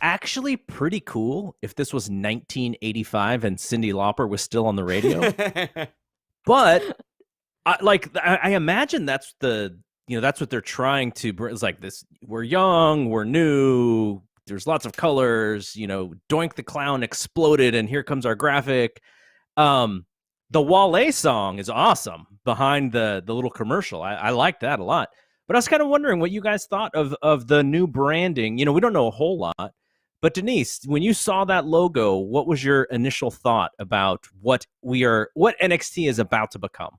actually pretty cool if this was 1985 and Cyndi Lauper was still on the radio. But I imagine that's the that's what they're trying to bring. It's like this, we're young, we're new, there's lots of colors, Doink the Clown exploded and here comes our graphic. The Wale song is awesome behind the little commercial. I like that a lot. But I was kind of wondering what you guys thought of the new branding. We don't know a whole lot. But Denise, when you saw that logo, what was your initial thought about what NXT is about to become?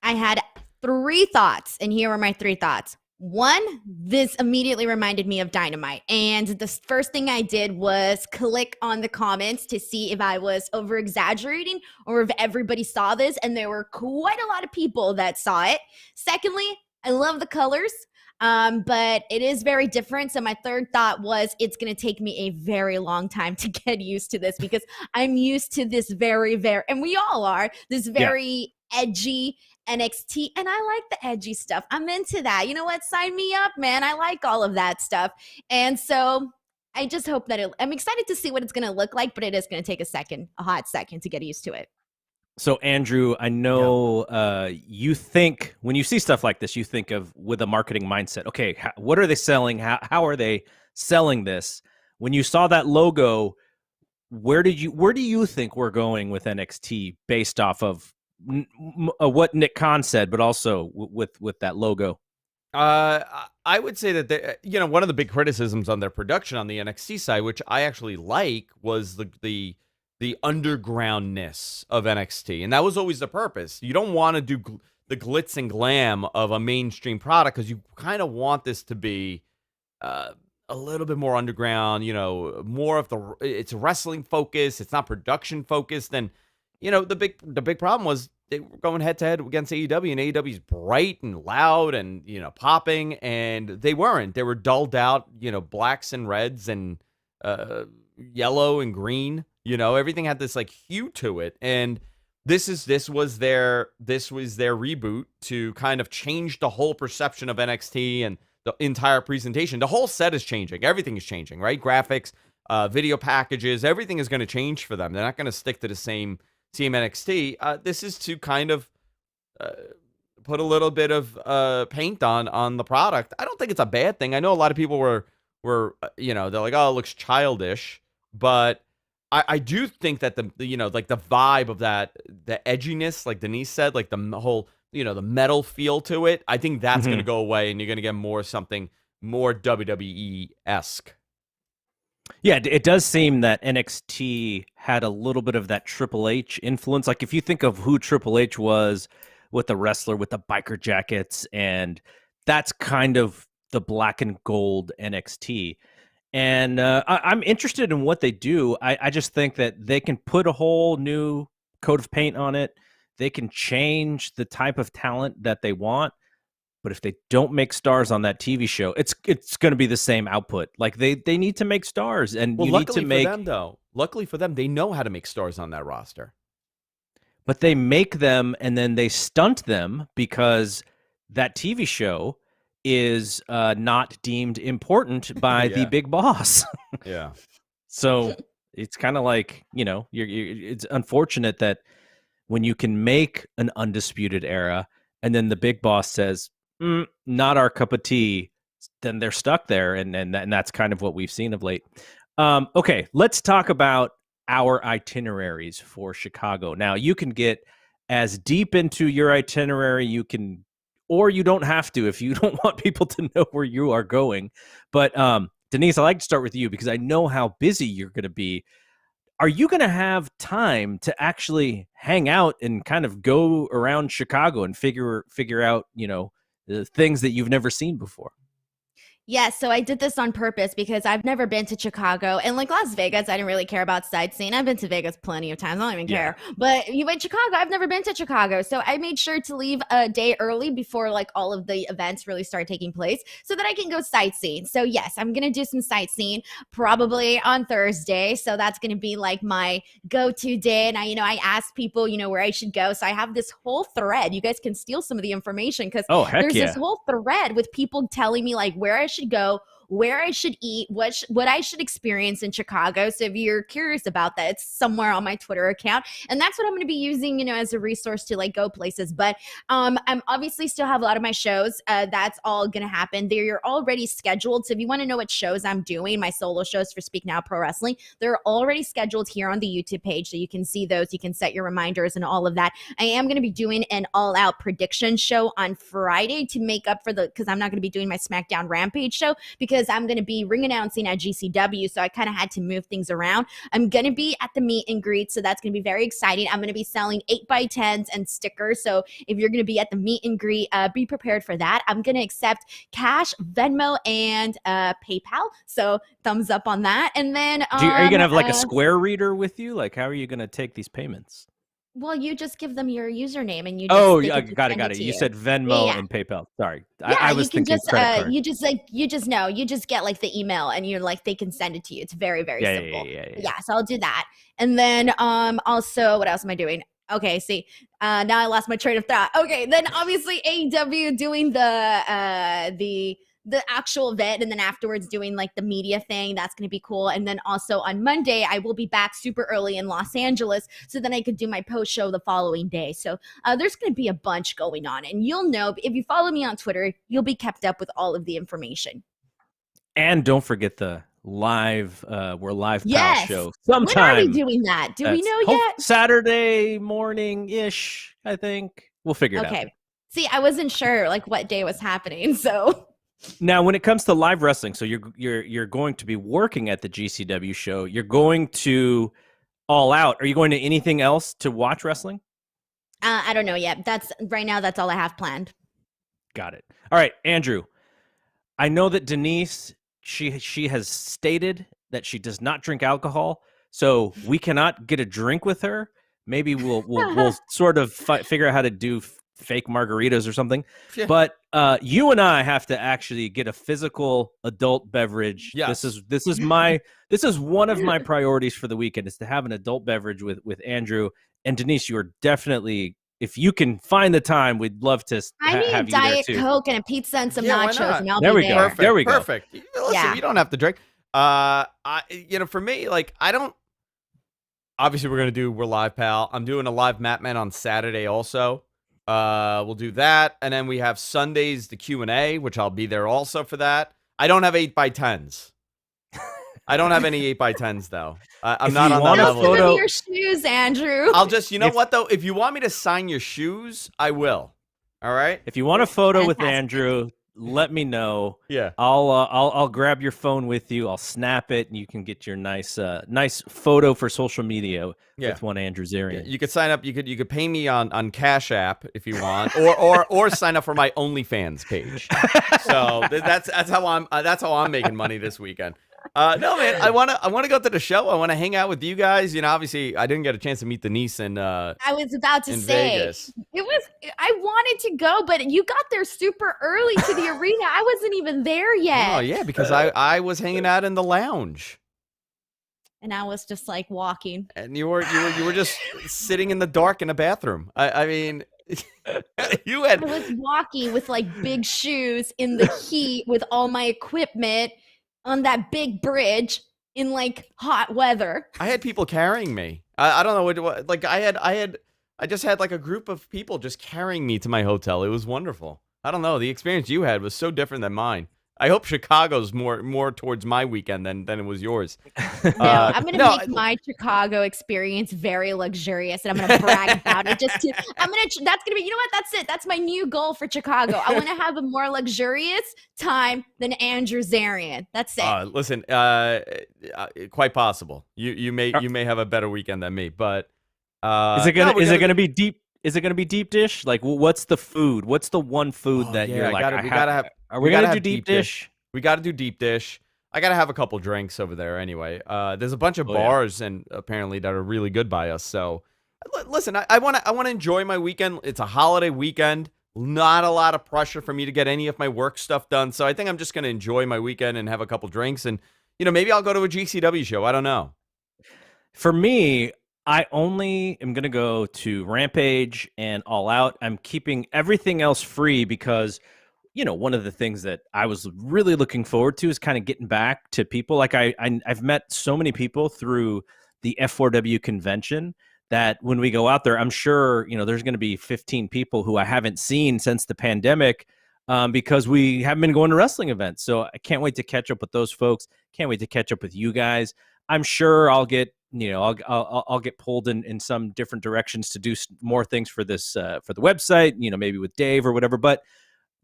I had 3 thoughts, and here are my 3 thoughts. 1, this immediately reminded me of Dynamite. And the first thing I did was click on the comments to see if I was over exaggerating or if everybody saw this. And there were quite a lot of people that saw it. Secondly, I love the colors. But it is very different. So my third thought was it's going to take me a very long time to get used to this because I'm used to this very, and we all are, this very edgy NXT. And I like the edgy stuff. I'm into that. You know what? Sign me up, man. I like all of that stuff. And so I just hope that I'm excited to see what it's going to look like, but it is going to take a hot second to get used to it. So, Andrew, I know you think when you see stuff like this, you think of with a marketing mindset. Okay, what are they selling? How are they selling this? When you saw that logo, where do you think we're going with NXT based off of what Nick Khan said, but also with that logo? I would say that one of the big criticisms on their production on the NXT side, which I actually like, was the undergroundness of NXT. And that was always the purpose. You don't want to do the glitz and glam of a mainstream product because you kind of want this to be a little bit more underground, more of it's wrestling focused. It's not production focused. And, the big problem was they were going head to head against AEW, and AEW's bright and loud and, popping, and they weren't. They were dulled out, blacks and reds and yellow and green. Everything had this like hue to it, and this was their reboot to kind of change the whole perception of NXT and the entire presentation. The whole set is changing. Everything is changing, right? Graphics, video packages, everything is going to change for them. They're not going to stick to the same NXT. This is to kind of put a little bit of paint on the product. I don't think it's a bad thing. I know a lot of people were they're like, oh, it looks childish, but I do think that the vibe of that, the edginess, like Denise said, like the whole, the metal feel to it, I think that's going to go away, and you're going to get something more WWE-esque. Yeah, it does seem that NXT had a little bit of that Triple H influence. Like if you think of who Triple H was with the wrestler with the biker jackets, and that's kind of the black and gold NXT. And I'm interested in what they do. I just think that they can put a whole new coat of paint on it. They can change the type of talent that they want. But if they don't make stars on that TV show, it's going to be the same output. Like they need to make stars, and you need to make. Luckily for them, they know how to make stars on that roster. But they make them, and then they stunt them because that TV show is not deemed important by the big boss. Yeah. So it's kind of like, it's unfortunate that when you can make an undisputed era and then the big boss says, not our cup of tea, then they're stuck there. And that's kind of what we've seen of late. Okay, let's talk about our itineraries for Chicago. Now, you can get as deep into your itinerary or you don't have to if you don't want people to know where you are going. But Denise, I'd like to start with you because I know how busy you're going to be. Are you going to have time to actually hang out and kind of go around Chicago and figure out, the things that you've never seen before? Yeah, so I did this on purpose because I've never been to Chicago. And like Las Vegas, I didn't really care about sightseeing. I've been to Vegas plenty of times. I don't even care. But you went to Chicago. I've never been to Chicago. So I made sure to leave a day early before like all of the events really start taking place so that I can go sightseeing. So yes, I'm going to do some sightseeing probably on Thursday. So that's going to be like my go-to day. And I asked people, where I should go. So I have this whole thread. You guys can steal some of the information because there's this whole thread with people telling me like where I should go, where I should eat, what I should experience in Chicago. So if you're curious about that, it's somewhere on my Twitter account, and that's what I'm going to be using, as a resource to like go places. But I'm obviously still have a lot of my shows. That's all going to happen. They're already scheduled. So if you want to know what shows I'm doing, my solo shows for Speak Now Pro Wrestling, they're already scheduled here on the YouTube page. So you can see those. You can set your reminders and all of that. I am going to be doing an all-out prediction show on Friday to make up for because I'm not going to be doing my SmackDown Rampage show because I'm going to be ring announcing at GCW. So I kind of had to move things around. I'm going to be at the meet and greet. So that's going to be very exciting. I'm going to be selling 8x10s and stickers. So if you're going to be at the meet and greet, be prepared for that. I'm going to accept cash, Venmo, and PayPal. So thumbs up on that. And then are you going to have like a Square reader with you? Like, how are you going to take these payments? Well, you just give them your username and you just got it. You said Venmo and PayPal. Sorry. Yeah, I was thinking credit card. you just get like the email and you're like, they can send it to you. It's very, very simple. Yeah, so I'll do that. And then also, what else am I doing? Okay, see, now I lost my train of thought. Okay, then obviously AEW doing the actual event, and then afterwards doing like the media thing. That's going to be cool. And then also on Monday, I will be back super early in Los Angeles, so then I could do my post show the following day. So there's going to be a bunch going on, and you'll know if you follow me on Twitter, you'll be kept up with all of the information. And don't forget the live pal show When sometime. are we doing that? Do we know yet? Saturday morning ish, I think. We'll figure it out. Okay. See, I wasn't sure like what day was happening, so. Now, when it comes to live wrestling, so you're going to be working at the GCW show. You're going to All Out. Are you going to anything else to watch wrestling? I don't know yet. That's all I have planned. Got it. All right, Andrew. I know that Denise, she has stated that she does not drink alcohol, so we cannot get a drink with her. Maybe we'll sort of figure out how to do fake margaritas or something. Yeah. But you and I have to actually get a physical adult beverage. Yes. This is one of my priorities for the weekend, is to have an adult beverage with Andrew and Denise. You are definitely, if you can find the time, we'd love to I need have a Diet Coke and a pizza and some nachos, and I'll there be we there. go. Perfect. There we go. Perfect. Listen, you don't have to drink. For me, like, I don't. Obviously, we're live, pal. I'm doing a live Matman on Saturday also. We'll do that, and then we have Sundays the Q&A, which I'll be there also for that. I don't have 8x10s. I don't have any 8x10s though. I'm not on that level. Photo your shoes, Andrew. I'll just, what though? If you want me to sign your shoes, I will. All right. If you want a photo with Andrew, let me know. Yeah. I'll grab your phone with you. I'll snap it, and you can get your nice photo for social media with one Andrew Zarian. You could sign up. You could pay me on Cash App if you want, or sign up for my OnlyFans page. So that's how I'm making money this weekend. No, man, I wanna go to the show. I want to hang out with you guys. Obviously, I didn't get a chance to meet Denise and I was about to say Vegas. I wanted to go, but you got there super early to the arena. I wasn't even there yet. Oh yeah, because I was hanging out in the lounge. And I was just like walking. And you were just sitting in the dark in a bathroom. I mean, I was walking with like big shoes in the heat with all my equipment on that big bridge in like hot weather. I had people carrying me. I don't know what like I just had like a group of people just carrying me to my hotel. It was wonderful. I don't know. The experience you had was so different than mine. I hope Chicago's more towards my weekend than it was yours. No, I'm going to make my Chicago experience very luxurious, and I'm going to brag about it. That's going to be, that's it. That's my new goal for Chicago. I want to have a more luxurious time than Andrew Zarian. That's it. Listen, quite possible. You may have a better weekend than me, but is it going to be deep? Is it going to be deep dish? Like, what's the food? What's the one food that you're like? Are we going to do deep dish? We got to do deep dish. I got to have a couple drinks over there anyway. There's a bunch of bars and apparently that are really good by us. So, listen, I want to enjoy my weekend. It's a holiday weekend. Not a lot of pressure for me to get any of my work stuff done. So I think I'm just going to enjoy my weekend and have a couple drinks. And, maybe I'll go to a GCW show. I don't know. For me, I only am going to go to Rampage and All Out. I'm keeping everything else free because one of the things that I was really looking forward to is kind of getting back to people. Like I've met so many people through the F4W convention that when we go out there, I'm sure, there's going to be 15 people who I haven't seen since the pandemic, because we haven't been going to wrestling events. So I can't wait to catch up with those folks. Can't wait to catch up with you guys. I'm sure I'll get, I'll get pulled in some different directions to do more things for this, for the website, maybe with Dave or whatever. But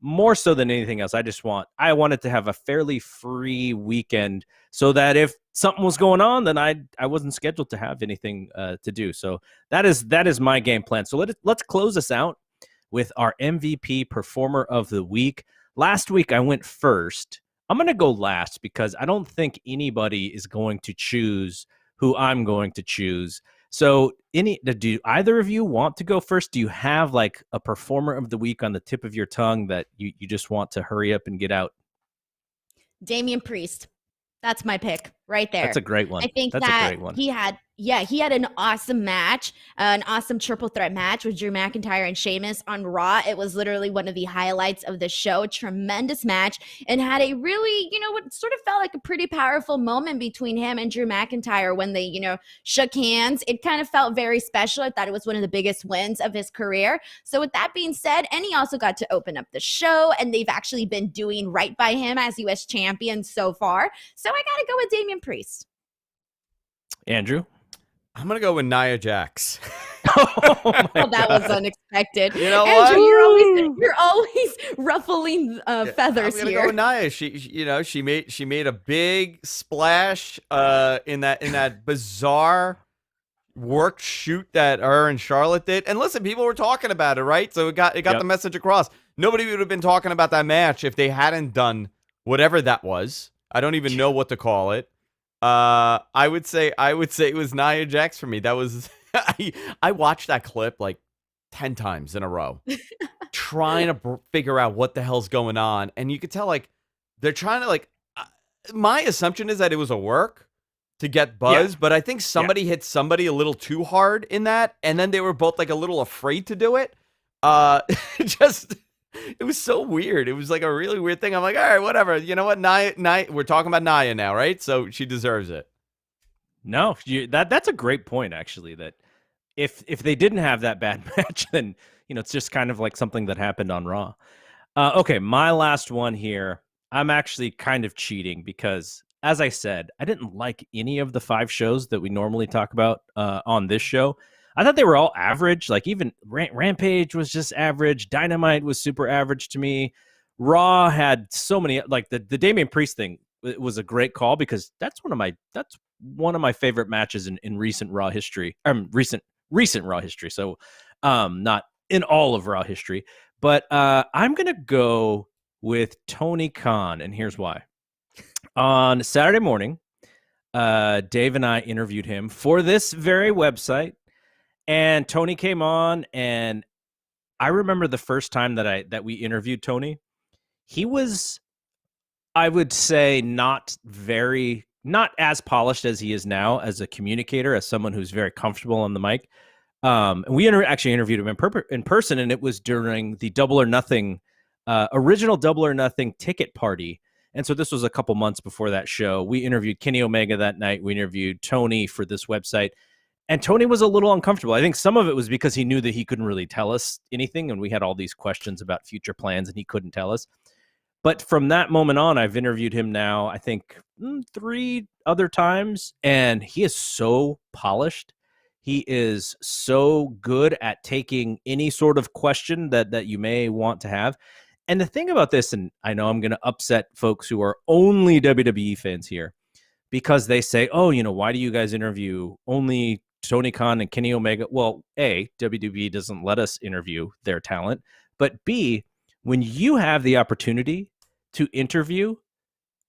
more so than anything else, I wanted to have a fairly free weekend so that if something was going on, then I wasn't scheduled to have anything to do. So that is my game plan. So let's close this out with our MVP Performer of the Week. Last week I went first. I'm going to go last because I don't think anybody is going to choose who I'm going to choose. So do either of you want to go first? Do you have like a Performer of the Week on the tip of your tongue that you just want to hurry up and get out? Damien Priest. That's my pick right there. That's a great one. I think that's that a great one. he had an awesome match, an awesome triple threat match with Drew McIntyre and Sheamus on Raw. It was literally one of the highlights of the show. Tremendous match, and had a really, what sort of felt like a pretty powerful moment between him and Drew McIntyre when they, shook hands. It kind of felt very special. I thought it was one of the biggest wins of his career. So with that being said, and he also got to open up the show, and they've actually been doing right by him as U.S. champion so far. So I got to go with Damien Priest. Andrew? I'm going to go with Nia Jax. That was unexpected. You know Andrew, what? you're always ruffling feathers I'm gonna here. go with Nia. She made a big splash in that bizarre work shoot that her and Charlotte did. And listen, people were talking about it, right? So it got the message across. Nobody would have been talking about that match if they hadn't done whatever that was. I don't even know what to call it. I would say it was Nia Jax for me. That was I watched that clip like 10 times in a row, trying to figure out what the hell's going on, and you could tell like they're trying to like. My assumption is that it was a work to get buzz, but I think somebody hit somebody a little too hard in that, and then they were both like a little afraid to do it. It was so weird. It was like a really weird thing. I'm like, all right, whatever. You know what? Nia, we're talking about Nia now, right? So she deserves it. No, that's a great point, actually, that if they didn't have that bad match, then, it's just kind of like something that happened on Raw. Okay, my last one here. I'm actually kind of cheating because, as I said, I didn't like any of the 5 shows that we normally talk about on this show. I thought they were all average. Like even Rampage was just average. Dynamite was super average to me. Raw had so many, like the Damien Priest thing was a great call because that's one of my favorite matches in recent Raw history. Recent Raw history. So not in all of Raw history, but I'm going to go with Tony Khan, and here's why. On Saturday morning, Dave and I interviewed him for this very website. And Tony came on, and I remember the first time that we interviewed Tony. He was, I would say, not as polished as he is now as a communicator, as someone who's very comfortable on the mic. And we actually interviewed him in person, and it was during the Double or Nothing, original Double or Nothing ticket party. And so this was a couple months before that show. We interviewed Kenny Omega that night. We interviewed Tony for this website. And Tony was a little uncomfortable. I think some of it was because he knew that he couldn't really tell us anything, and we had all these questions about future plans, and he couldn't tell us. But from that moment on, I've interviewed him now, I think, 3 other times, and he is so polished. He is so good at taking any sort of question that you may want to have. And the thing about this, and I know I'm going to upset folks who are only WWE fans here, because they say, oh, why do you guys interview only Tony Khan and Kenny Omega? Well, A, WWE doesn't let us interview their talent. But B, when you have the opportunity to interview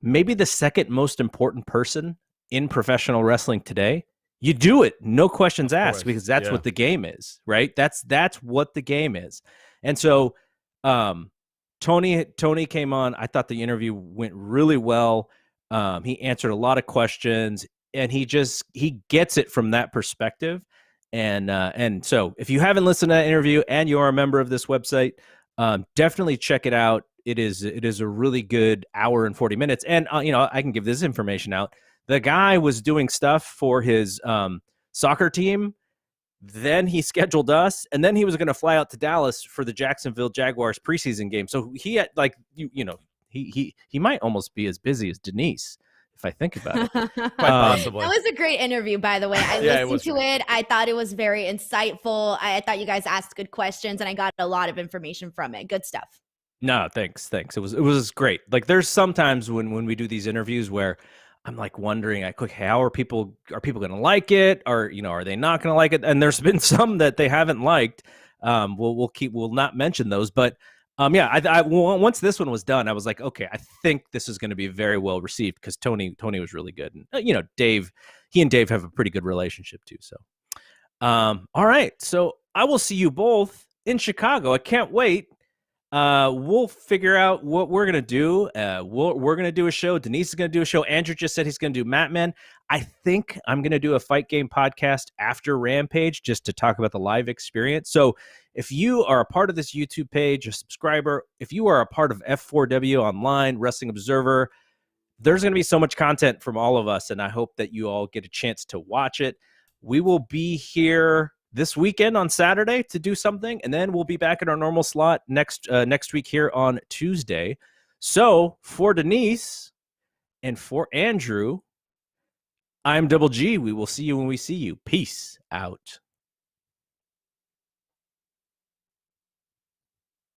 maybe the second most important person in professional wrestling today, you do it. No questions asked, because that's what the game is, right? That's what the game is. And so Tony came on. I thought the interview went really well. He answered a lot of questions, and he gets it from that perspective. And so if you haven't listened to that interview and you're a member of this website, definitely check it out. it is a really good hour and 40 minutes. And I can give this information out. The guy was doing stuff for his soccer team. Then he scheduled us, and then he was going to fly out to Dallas for the Jacksonville Jaguars preseason game. So he had he might almost be as busy as Denise, if I think about it. Quite possibly. That was a great interview, by the way. I listened to it. I thought it was very insightful. I thought you guys asked good questions, and I got a lot of information from it. Good stuff. No, thanks. It was great. Like, there's sometimes when we do these interviews where I'm like wondering, how are people going to like it, or are they not going to like it? And there's been some that they haven't liked. We'll not mention those, but once this one was done, I was like, okay, I think this is going to be very well received, because Tony was really good, and Dave, he and Dave have a pretty good relationship too. So, all right, so I will see you both in Chicago. I can't wait. We'll figure out what we're gonna do. We're gonna do a show. Denise is gonna do a show. Andrew just said he's gonna do Matman. I think I'm gonna do a fight game podcast after Rampage, just to talk about the live experience. So if you are a part of this YouTube page, a subscriber, if you are a part of F4W Online, Wrestling Observer, there's gonna be so much content from all of us, and I hope that you all get a chance to watch it. We will be here this weekend on Saturday to do something, and then we'll be back in our normal slot next week here on Tuesday. So for Denise and for Andrew, I'm Double G. We will see you when we see you. Peace out.